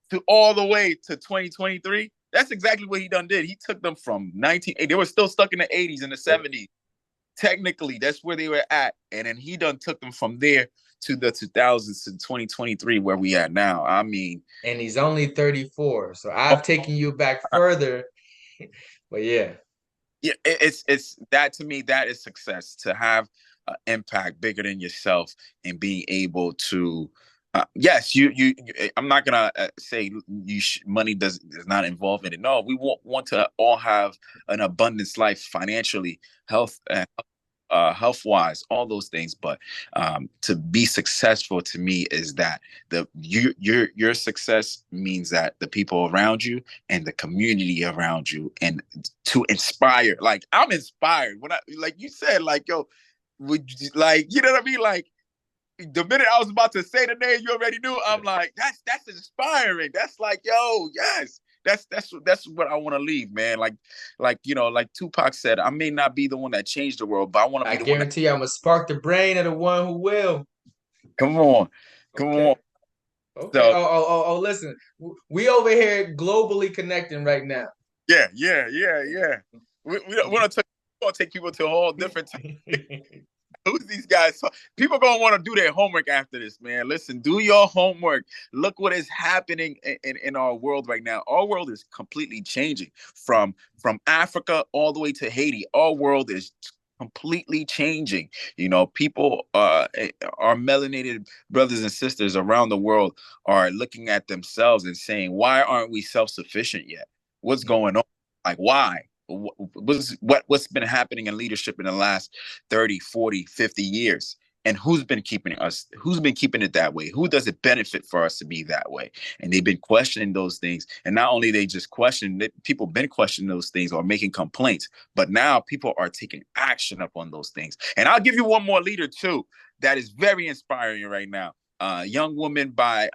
to all the way to 2023. That's exactly what he done did. He took them from 1980. They were still stuck in the 80s and the 70s. Technically, that's where they were at. And then he done took them from there to the 2000s to 2023, where we at now. I mean, And he's only 34, so I've taken you back further. But yeah, yeah, it's that to me, that is success, to have impact bigger than yourself and being able to yes, I'm not gonna say money does not involve in it. No, we want to all have an abundance life financially, health wise, all those things. But to be successful to me is that your success means that the people around you and the community around you, and to inspire. Like I'm inspired when I, like you said, like yo, would you, like, you know what I mean, like the minute I was about to say the name, you already knew. I'm like, that's inspiring. That's like, yo, yes. That's what I want to leave, man. Like like Tupac said, I may not be the one that changed the world, but I want to I be the one that. guarantee I'm gonna spark the brain of the one who will. Come on, come on. Okay. Okay. So Oh, listen. We over here globally connecting right now. yeah. We don't take people to a whole different time. Who's these guys? People gonna want to do their homework after this, man. Listen, do your homework. Look what is happening in our world right now. Our world is completely changing from Africa all the way to Haiti. Our world is completely changing. People, our melanated brothers and sisters around the world are looking at themselves and saying, why aren't we self-sufficient yet? What's going on? Like, why? What's been happening in leadership in the last 30, 40, 50 years? And who's been keeping it that way? Who does it benefit for us to be that way? And they've been questioning those things. And not only they just question it, people been questioning those things or making complaints, but now people are taking action up on those things. And I'll give you one more leader too that is very inspiring right now. Young woman by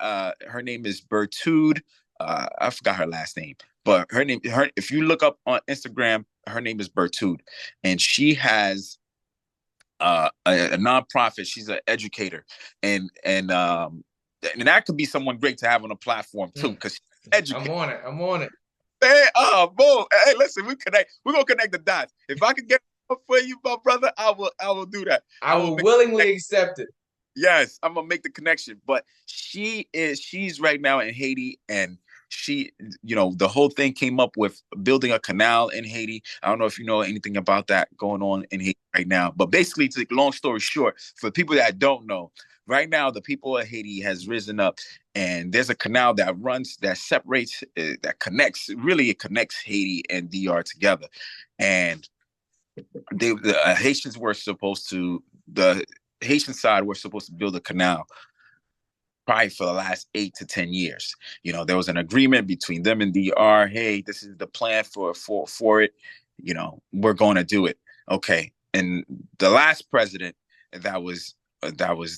her name is Bertude. I forgot her last name, but if you look up on Instagram, her name is Bertude, and she has a nonprofit. She's an educator, and that could be someone great to have on a platform too, because I'm on it. I'm on it. Hey, boom. Hey, listen, we connect. We're gonna connect the dots. If I could get it for you, my brother, I will do that. I will willingly accept it. Yes, I'm gonna make the connection. But she's right now in Haiti, and the whole thing came up with building a canal in Haiti. I don't know if you know anything about that going on in Haiti right now, but basically, to make a long story short, for people that don't know, right now the people of Haiti has risen up, and there's a canal that separates, that connects. Really, it connects Haiti and DR together, and the Haitian side were supposed to build a canal probably for the last 8 to 10 years. There was an agreement between them and DR. Hey, this is the plan for it. We're going to do it. Okay. And the last president that was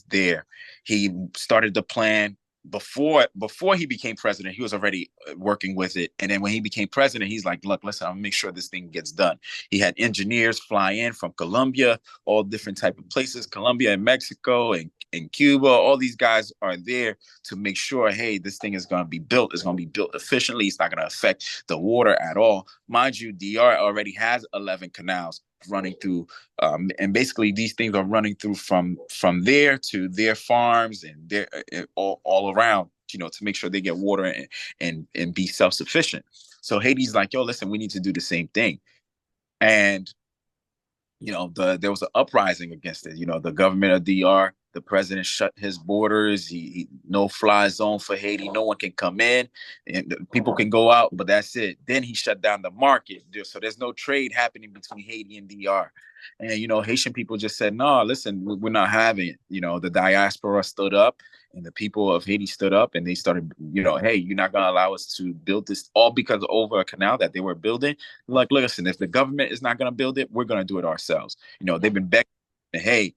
there, he started the plan before he became president. He was already working with it, and then when he became president, he's like, look, listen, I'm gonna make sure this thing gets done. He had engineers fly in from Colombia, all different type of places, Colombia and Mexico and and Cuba. All these guys are there to make sure, hey, this thing is going to be built. It's going to be built efficiently. It's not going to affect the water at all. Mind you, DR already has 11 canals running through, and basically these things are running through from there to their farms and their all around, to make sure they get water and be self-sufficient. So Haiti's like, yo, listen, we need to do the same thing. And there was an uprising against it. The government of DR, the president shut his borders. He no fly zone for Haiti. No one can come in, and people can go out, but that's it. Then he shut down the market, so there's no trade happening between Haiti and DR. And Haitian people just said, no, listen, we're not having it. The diaspora stood up, and the people of Haiti stood up, and they started, hey, you're not gonna allow us to build this, all because over a canal that they were building. Like, listen, if the government is not gonna build it, we're gonna do it ourselves. They've been begging, hey,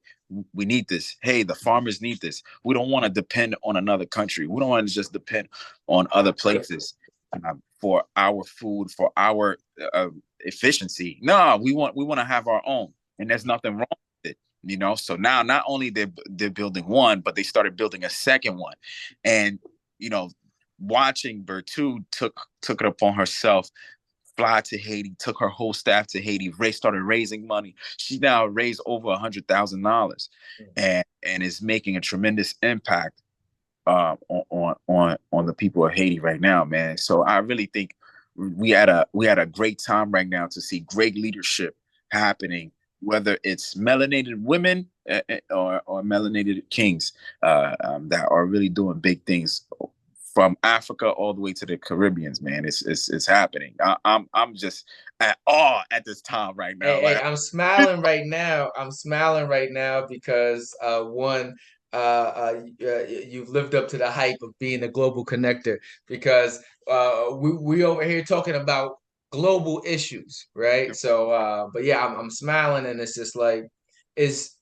we need this. Hey, the farmers need this. We don't want to depend on another country. We don't want to just depend on other places for our food, for our efficiency. No, we want to have our own, and there's nothing wrong with it. So now not only they're building one, but they started building a second one, and watching Bertu took it upon herself, fly to Haiti, took her whole staff to Haiti. Ray started raising money. She now raised over $100,000, and is making a tremendous impact on the people of Haiti right now, man. So I really think we had a great time right now to see great leadership happening, whether it's melanated women or melanated kings that are really doing big things. From Africa all the way to the Caribbeans, man, it's happening. I'm just at awe at this time right now. Hey, I'm smiling right now. I'm smiling right now because one, you've lived up to the hype of being a global connector. Because we over here talking about global issues, right? So, but yeah, I'm smiling, and it's just it's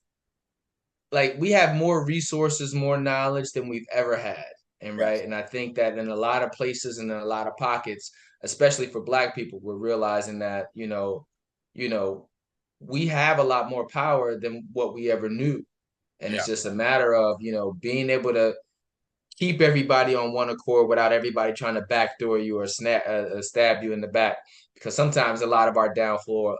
like we have more resources, more knowledge than we've ever had. And Yes. right. And I think that in a lot of places and in a lot of pockets, especially for Black people, we're realizing that, we have a lot more power than what we ever knew. And Yeah. it's just a matter of, being able to keep everybody on one accord without everybody trying to backdoor you or stab you in the back. Because sometimes a lot of our downfall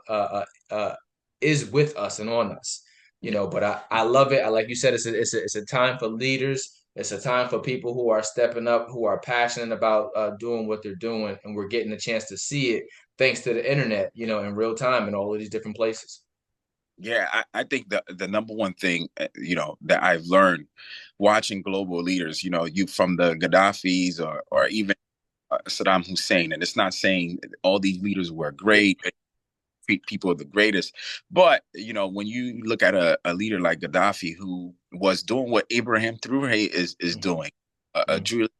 is with us and on us, But I love it. Like you said, it's a time for leaders. It's a time for people who are stepping up, who are passionate about doing what they're doing, and we're getting a chance to see it thanks to the internet, in real time in all of these different places. Yeah, I think the number one thing, that I've learned watching global leaders, you from the Gaddafis or even Saddam Hussein, and it's not saying all these leaders were great, people are the greatest, but when you look at a leader like Gaddafi, who was doing what Abraham Traoré is doing, Julius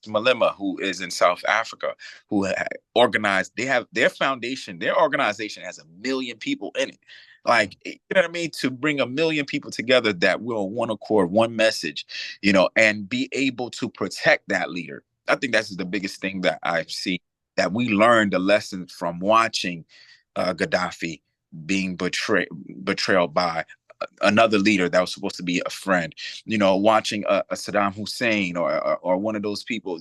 Malema, who is in South Africa, who organized, they have their foundation, their organization has 1 million people in it. Like, you know what I mean? To bring 1 million people together that will one accord, one message, and be able to protect that leader. I think that's the biggest thing that I've seen, that we learned a lesson from watching Gaddafi being betrayed by another leader that was supposed to be a friend, watching a Saddam Hussein or one of those people,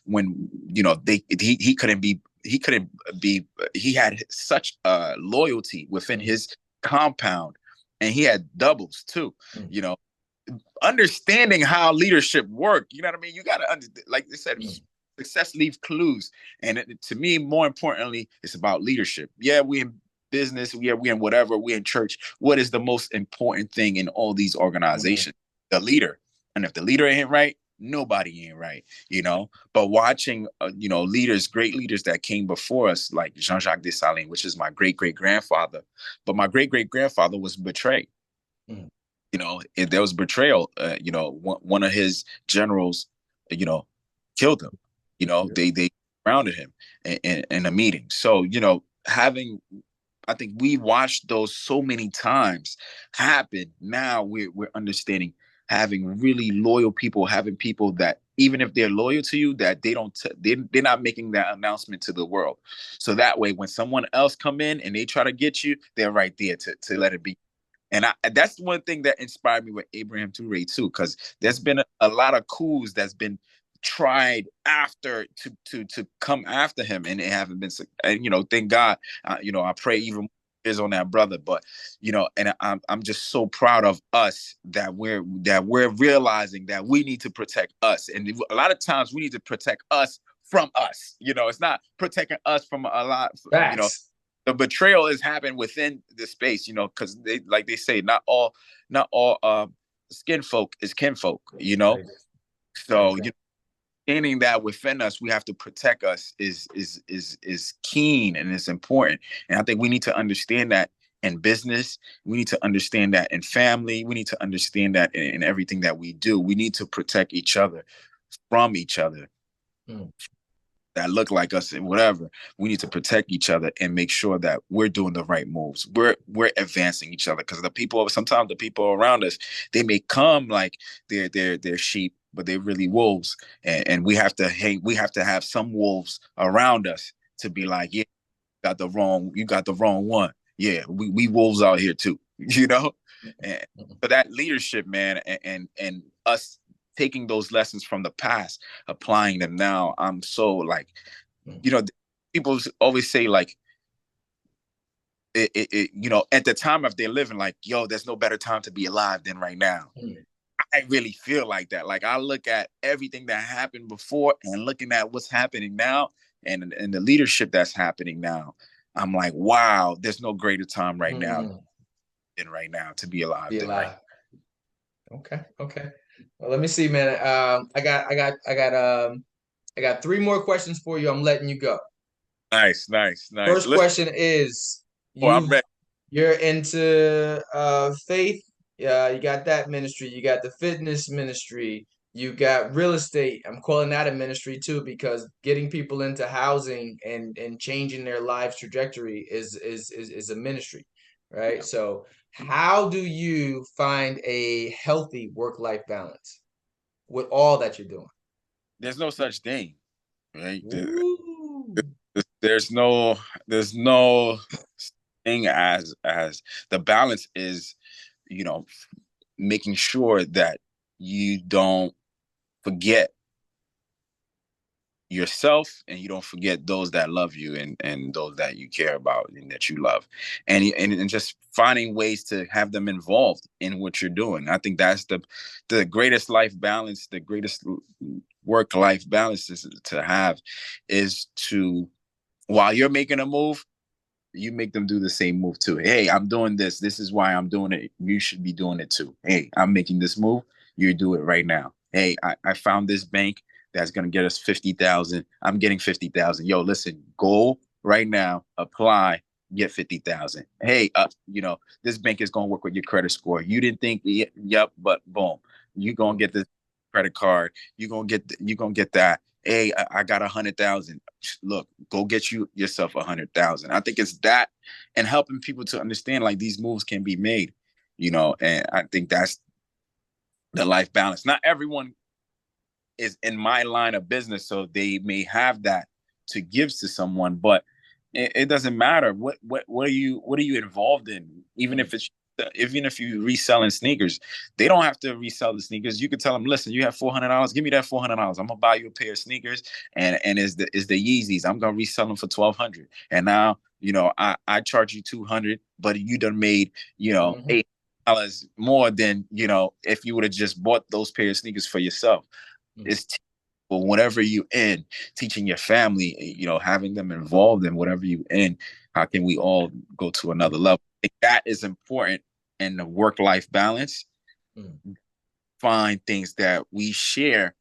when, he couldn't be, he had such loyalty within his compound, and he had doubles too, understanding how leadership work. You know what I mean? You got to like they said, success leaves clues. And to me, more importantly, it's about leadership. Yeah, we in business, we in whatever, we in church. What is the most important thing in all these organizations? The leader. And if the leader ain't right, nobody ain't right, But watching, leaders, great leaders that came before us, like Jean-Jacques Dessalines, which is my great-great-grandfather. But my great-great-grandfather was betrayed. There was betrayal. One of his generals, killed him. They surrounded him in a meeting. So, I think we watched those so many times happen. Now we're understanding, having really loyal people, having people that even if they're loyal to you, that they're not making that announcement to the world. So that way, when someone else come in and they try to get you, they're right there to let it be. And that's one thing that inspired me with Abraham Toure too, because there's been a lot of coups that's been tried after to come after him, and they haven't been. And thank God. I pray even is on that brother, but and I'm just so proud of us that we're realizing that we need to protect us, and a lot of times we need to protect us from us. It's not protecting us from a lot. Facts. The betrayal has happened within the space, because they say not all skin folk is kinfolk, Right. so Exactly. understanding that within us we have to protect us is keen, and it's important. And I think we need to understand that in business, we need to understand that in family, we need to understand that in everything that we do. We need to protect each other from each other Mm. that look like us and whatever. We need to protect each other and make sure that we're doing the right moves. We're advancing each other, because sometimes the people around us, they may come like they're sheep, but they're really wolves. And we have to have some wolves around us to be like, yeah, you got the wrong one. Yeah, we wolves out here too, And for that leadership, man, and us taking those lessons from the past, applying them now. I'm so like, people always say like, at the time of their living, like, yo, there's no better time to be alive than right now. Mm. I really feel like that. Like, I look at everything that happened before and looking at what's happening now, and the leadership that's happening now. I'm like, wow, there's no greater time right now Mm. than right now to be alive Be than right. alive. Okay. Okay. Well, let me see, man. I got three more questions for you. I'm letting you go. Nice, nice, nice. First Listen, question is I'm ready. you're into faith. Yeah, you got that ministry, you got the fitness ministry, you got real estate. I'm calling that a ministry too, because getting people into housing and changing their lives trajectory is a ministry, right? Yeah. So how do you find a healthy work-life balance with all that you're doing? There's no such thing, right? Ooh. There's no thing as the balance is, you know, making sure that you don't forget yourself, and you don't forget those that love you, and those that you care about and that you love, and just finding ways to have them involved in what you're doing. I think that's the greatest life balance, the greatest work life balance is to have, is to, while you're making a move, you make them do the same move too. Hey, I'm doing this. This is why I'm doing it. You should be doing it too. Hey, I'm making this move. You do it right now. Hey, I found this bank that's gonna get us 50,000. I'm getting 50,000. Yo, listen, go right now, apply, get 50,000. Hey, this bank is gonna work with your credit score. You didn't think, yep, but boom, you gonna get this credit card. You gonna get that. Hey, I got 100,000. Look, go get yourself 100,000. I think it's that, and helping people to understand like these moves can be made, and I think that's the life balance. Not everyone is in my line of business, so they may have that to give to someone, but it doesn't matter. What are you involved in? Even if you reselling sneakers, they don't have to resell the sneakers. You could tell them, listen, you have $400. Give me that $400. I'm gonna buy you a pair of sneakers, and is the Yeezys. I'm gonna resell them for 1,200. And now, I charge you 200, but you done made, Mhm. $8 more than, if you would have just bought those pair of sneakers for yourself. Mm. It's but whatever you in, teaching your family, having them involved in whatever you in, how can we all go to another level? I think that is important in the work-life balance. Mm. Find things that we share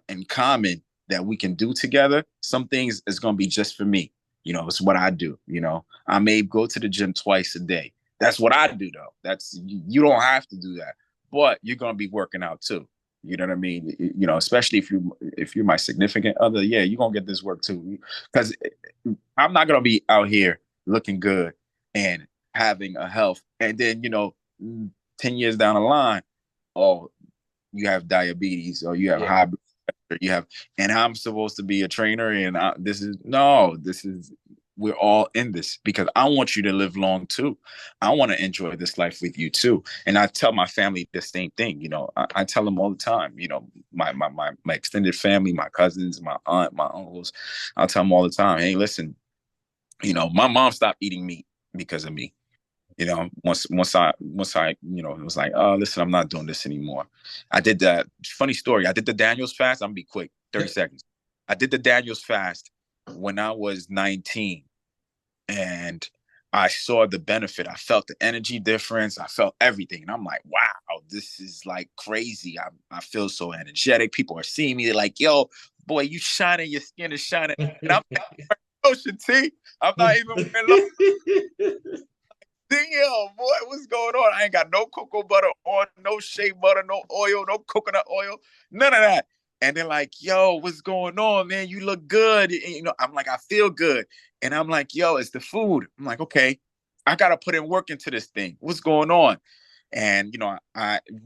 in common that we can do together. Some things is going to be just for me. It's what I do. I may go to the gym twice a day. That's what I do, though. You don't have to do that, but you're going to be working out too. You know what I mean? Especially if you're my significant other, yeah, you're gonna get this work too. Because I'm not gonna be out here looking good and having a health, and then 10 years down the line, oh, you have diabetes, or you have Yeah. high blood pressure, and I'm supposed to be a trainer, and this is we're all in this because I want you to live long too. I want to enjoy this life with you too. And I tell my family the same thing. I tell them all the time, my extended family, my cousins, my aunt, my uncles, I'll tell them all the time, hey, listen, my mom stopped eating meat because of me. Once I it was like, oh, listen, I'm not doing this anymore. I did that. Funny story. I did the Daniel's fast. I'm gonna be quick, 30 seconds. I did the Daniel's fast when I was 19, and I saw the benefit. I felt the energy difference. I felt everything, and I'm like, wow, this is like crazy. I feel so energetic. People are seeing me. They're like, yo, boy, you shining. Your skin is shining, and I'm not wearing lotion, T. I'm not even wearing lotion. Damn, boy, what's going on? I ain't got no cocoa butter on, no shea butter, no oil, no coconut oil, none of that. And they're like, yo, what's going on, man? You look good. And, I'm like, I feel good. And I'm like, yo, it's the food. I'm like, okay, I got to put in work into this thing. What's going on? And,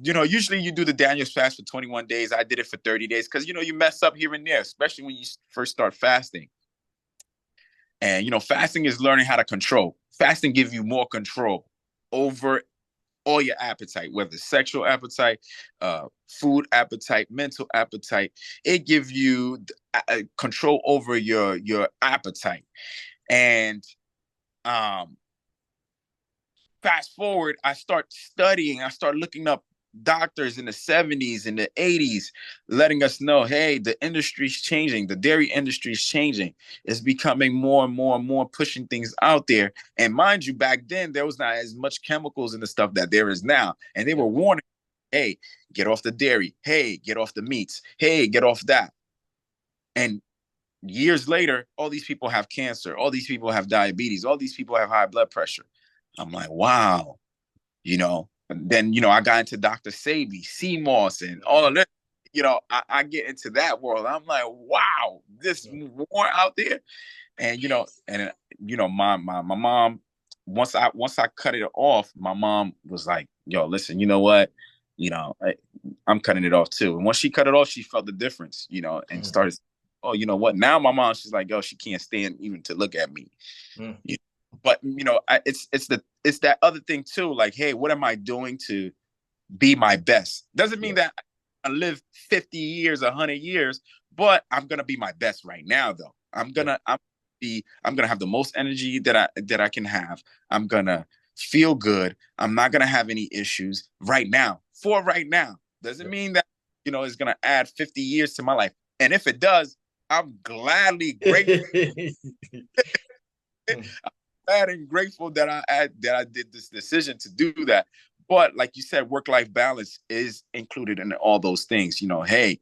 usually you do the Daniel's fast for 21 days. I did it for 30 days because, you mess up here and there, especially when you first start fasting. And, fasting is learning how to control. Fasting gives you more control over all your appetite, whether it's sexual appetite, food appetite, mental appetite. It gives you control over your appetite. And fast forward, I start studying. I start looking up doctors in the 70s and the 80s letting us know, hey, the industry's changing. The dairy industry is changing. It's becoming more and more and more, pushing things out there. And mind you, back then, there was not as much chemicals in the stuff that there is now. And they were warning, hey, get off the dairy. Hey, get off the meats. Hey, get off that. And years later, all these people have cancer. All these people have diabetes. All these people have high blood pressure. I'm like, wow, Then, I got into Dr. Sebi, CMOS, and all of that. I get into that world. I'm like, wow, this more out there. And, my mom, once I cut it off, my mom was like, yo, listen, you know what? I'm cutting it off too. And once she cut it off, she felt the difference, and started, oh, you know what? Now my mom, she's like, yo, she can't stand even to look at me. But it's that other thing too. Like, hey, what am I doing to be my best? Doesn't mean that I live 50 years, 100 years, but I'm gonna be my best right now. Though I'm gonna have the most energy that I can have. I'm gonna feel good. I'm not gonna have any issues right now. For right now, doesn't mean that it's gonna add 50 years to my life. And if it does, I'm gladly grateful. Glad and grateful that I did this decision to do that. But like you said, work-life balance is included in all those things. Hey,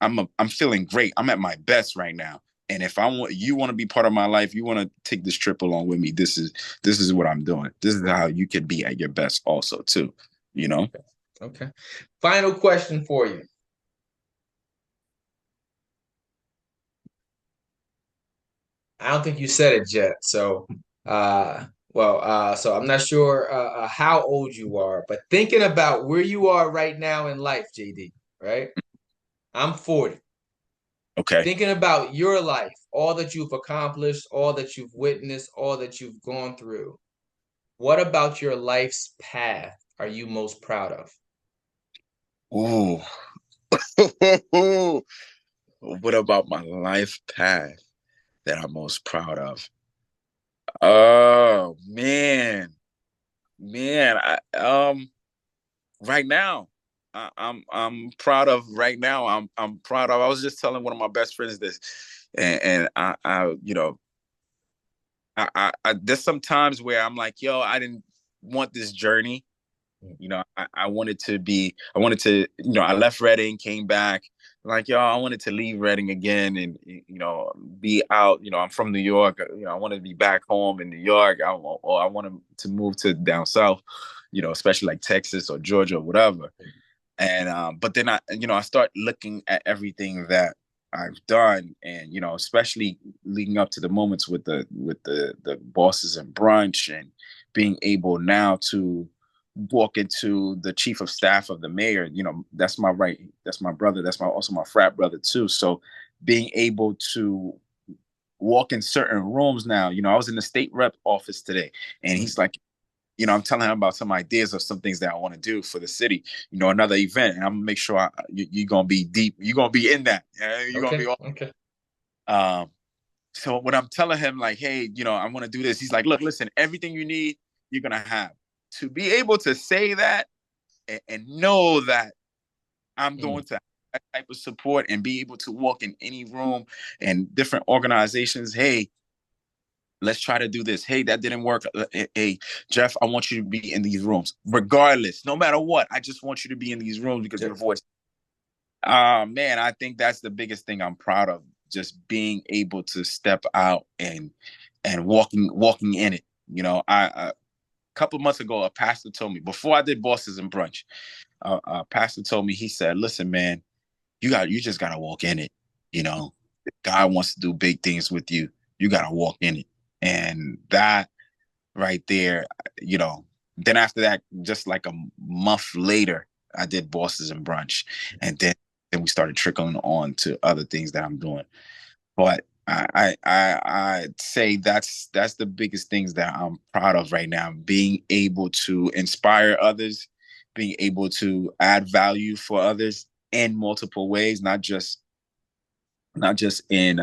I'm feeling great. I'm at my best right now. And if you want to be part of my life, you want to take this trip along with me. This is what I'm doing. This is how you can be at your best also too. Okay. Final question for you. I don't think you said it yet. So, so I'm not sure how old you are, but thinking about where you are right now in life, JD, right? I'm 40. Okay. Thinking about your life, all that you've accomplished, all that you've witnessed, all that you've gone through. What about your life's path are you most proud of? Ooh. What about my life path that I'm most proud of? Oh man, right now, I'm proud of right now. I'm proud of. I was just telling one of my best friends this, and there's some times where I'm like, yo, I didn't want this journey. I wanted to, I left Reading, came back. Like, yo, I wanted to leave Reading again and, be out. I'm from New York. I wanted to be back home in New York. Or I wanted to move to down south, especially like Texas or Georgia or whatever. And, but then I start looking at everything that I've done, and especially leading up to the moments with the bosses and brunch, and being able now to walk into the chief of staff of the mayor. That's my brother. That's also my frat brother too. So being able to walk in certain rooms now. I was in the state rep office today, and he's like, I'm telling him about some ideas of some things that I want to do for the city, another event. And I'm gonna make sure you're gonna be deep. You're gonna be in that. You're gonna Okay. be all. Okay. So when I'm telling him like, hey, I want to do this, he's like, look, listen, everything you need, you're gonna have. To be able to say that and know that I'm going to have that type of support and be able to walk in any room and different organizations. Hey, let's try to do this. Hey, that didn't work. Hey, Jeff, I want you to be in these rooms, regardless, no matter what. I just want you to be in these rooms because your voice. Man, I think that's the biggest thing I'm proud of. Just being able to step out and walking in it. A couple of months ago, a pastor told me before I did Bosses and Brunch. A pastor told me, he said, "Listen, man, you just gotta walk in it. God wants to do big things with you. You gotta walk in it." And that right there, then after that, just like a month later, I did Bosses and Brunch, and then we started trickling on to other things that I'm doing. But I'd say that's the biggest things that I'm proud of right now. Being able to inspire others, being able to add value for others in multiple ways, not just in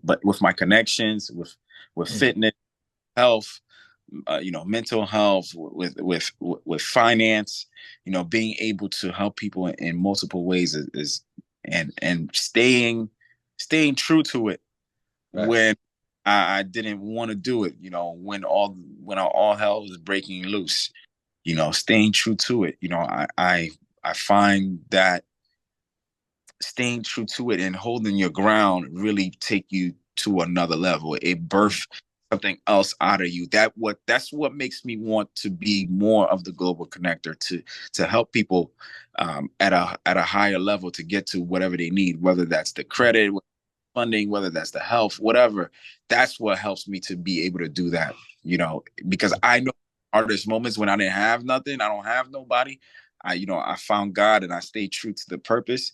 but with my connections, with fitness, health, mental health, with finance, being able to help people in multiple ways is and staying true to it Right. when I didn't want to do it, when all hell was breaking loose, staying true to it. I find that staying true to it and holding your ground really take you to another level. It birth something else out of you. That's what makes me want to be more of the global connector to help people at a higher level to get to whatever they need, whether that's the credit, funding, whether that's the health, whatever. That's what helps me to be able to do that, because I know hardest moments when I didn't have nothing, I don't have nobody. I found God and I stayed true to the purpose.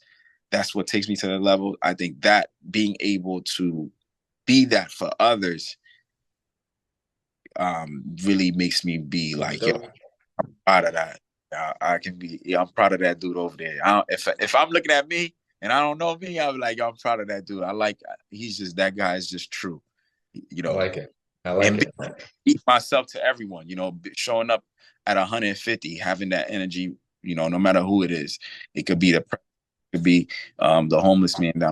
That's what takes me to the level. I think that being able to be that for others really makes me be like, Sure. I'm proud of that. I can be, I'm proud of that dude over there. If I'm looking at me and I don't know me, I'm like, I'm proud of that dude. He's just, that guy is just true, I like it. I and like it. be myself to everyone, showing up at 150, having that energy, no matter who it is. It could be the homeless man down,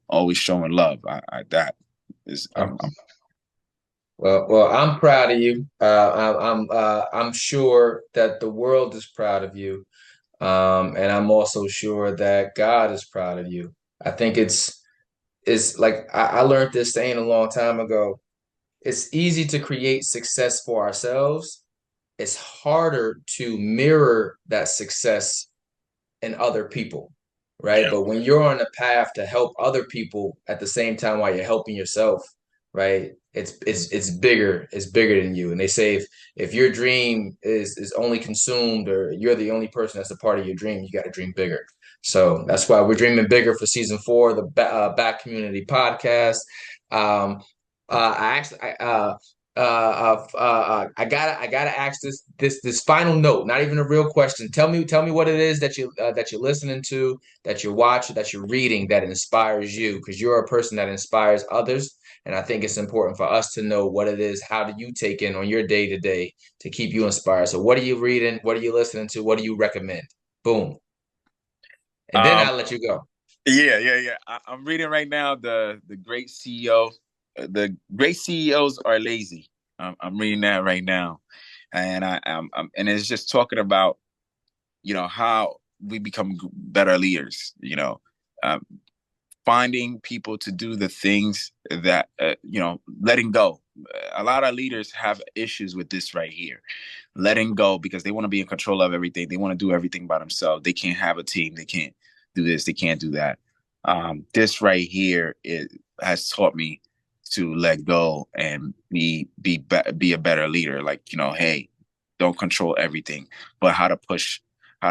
always showing love. That is, Well, I'm proud of you. I'm sure that the world is proud of you, and I'm also sure that God is proud of you. I think it's like I learned this saying a long time ago. It's easy to create success for ourselves. It's harder to mirror that success in other people, right? yeah. But when you're on a path to help other people at the same time while you're helping yourself, right? It's bigger. It's bigger than you. And they say if your dream is only consumed or you're the only person that's a part of your dream, you got to dream bigger. So that's why we're dreaming bigger for season 4 of the Back Community Podcast. Um, I actually, I gotta ask this final note. Not even a real question. Tell me what it is that you're listening to, that you're watching, that you're reading, that inspires you, because you're a person that inspires others. And I think it's important for us to know what it is. How do you take in on your day to day to keep you inspired? So, what are you reading? What are you listening to? What do you recommend? Boom, and then Um, I'll let you go. yeah. I'm reading right now the Great CEO. The great CEOs are lazy. I'm reading that right now, and and it's just talking about how we become better leaders. Um, Finding people to do the things that letting go. A lot of leaders have issues with this right here, letting go, because they want to be in control of everything. They want to do everything by themselves. They can't have a team. They can't do this. They can't do that. This right here, it has taught me to let go and be a better leader. Like, hey, don't control everything, but how to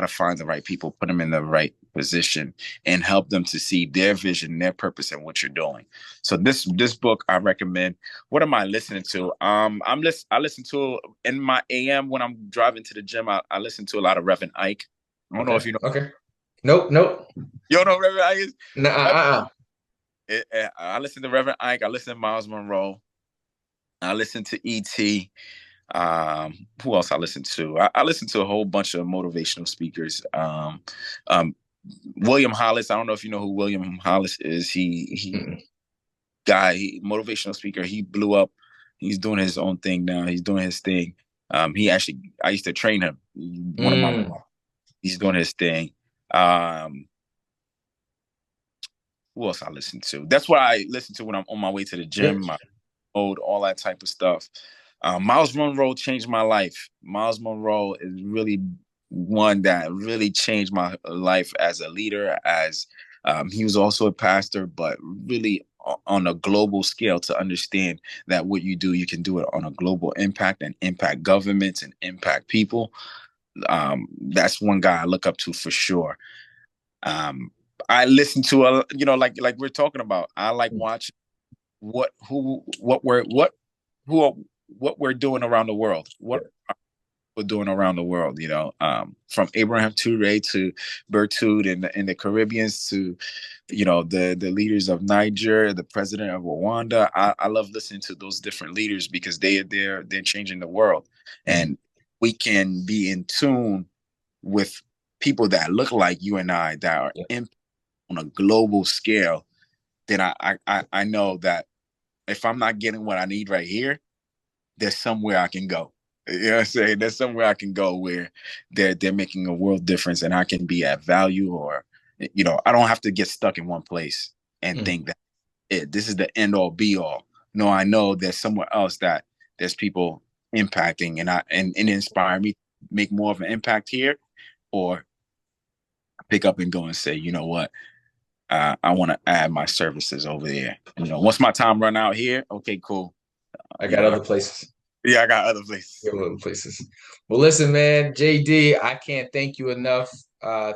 find the right people, put them in the right position and help them to see their vision, their purpose, and what you're doing. So this book I recommend. What am I listening to? I listen to in my AM when I'm driving to the gym. I listen to a lot of Reverend Ike. I don't know if you know. Okay. Nope. You don't know Reverend Ike is? Nah. I listen to Reverend Ike. I listen to Miles Monroe. I listen to E.T. Who else I listen to? I listen to a whole bunch of motivational speakers. William Hollis. I don't know if you know who William Hollis is. He motivational speaker. He blew up. He's doing his own thing now. He's doing his thing. I used to train him. He's doing his thing. Who else I listen to? That's what I listen to when I'm on my way to the gym, my mode, all that type of stuff. Miles Monroe changed my life. Miles Monroe is really one that really changed my life as a leader, as he was also a pastor, but really on a global scale, to understand that what you do, you can do it on a global impact and impact governments and impact people. That's one guy I look up to for sure. I listen to like we're talking about. I like watching what we're doing around the world. What we're doing around the world, from Abraham Toure to Bertud in the Caribbean to, the leaders of Niger, the president of Rwanda. I love listening to those different leaders because they're changing the world, and we can be in tune with people that look like you and I that are on a global scale. Then I know that if I'm not getting what I need right here, there's somewhere I can go. You know what I'm saying? There's somewhere I can go where they're making a world difference and I can be at value, or, I don't have to get stuck in one place and think that this is the end all be all. No, I know there's somewhere else that there's people impacting and inspire me to make more of an impact here, or pick up and go and say, you know what? I want to add my services over there. Once my time run out here, okay, cool. I got other places. Yeah, I got other places. Well, listen, man, JD, I can't thank you enough.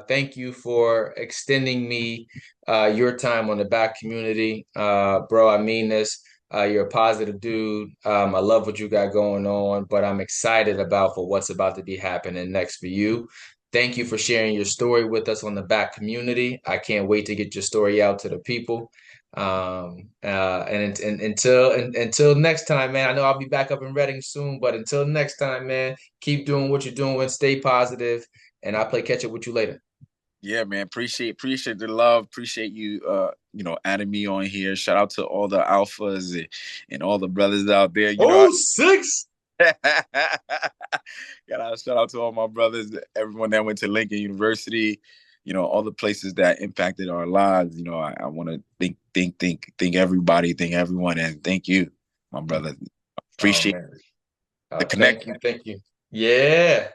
Thank you for extending me your time on the back community. Bro, I mean this. You're a positive dude. I love what you got going on, but I'm excited for what's about to be happening next for you. Thank you for sharing your story with us on the back community. I can't wait to get your story out to the people. And until next time, man, I know I'll be back up in Reading soon, but until next time, man, keep doing what you're doing, stay positive, and I'll play catch up with you later. Yeah, man, appreciate the love, appreciate you adding me on here. Shout out to all the alphas and all the brothers out there. Six. Shout out to all my brothers, everyone that went to Lincoln University, all the places that impacted our lives. I want to thank everybody, thank everyone, and thank you, my brother. Appreciate the connection. Thank you. Yeah.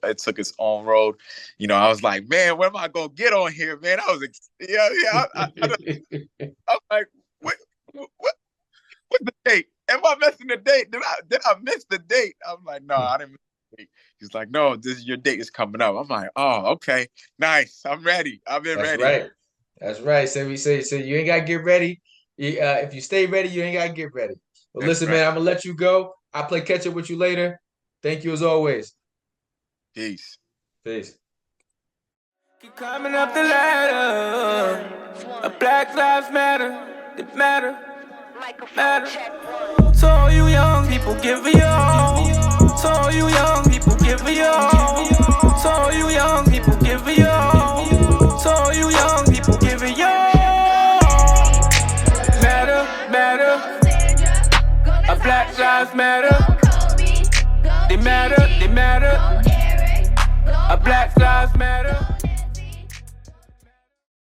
It took its own road. I was like, man, when am I gonna get on here, man? I was I'm like, what's the date? Am I missing the date? Did I miss the date? I'm like, no, I didn't miss the date. He's like, no, your date is coming up. I'm like, oh, okay, nice. I'm ready. I've been ready. That's right. So you ain't gotta get ready. If you stay ready, you ain't gotta get ready. But listen, man, I'm gonna let you go. I'll play catch up with you later. Thank you as always. Peace. Keep climbing up the ladder. A Black Lives Matter. They matter. So all you young people, give me all. So all you young people, give me all. So all you young people, give me all. So all you young people, give me all. Matter. A Black Lives Matter. They matter. A Black Lives Matter.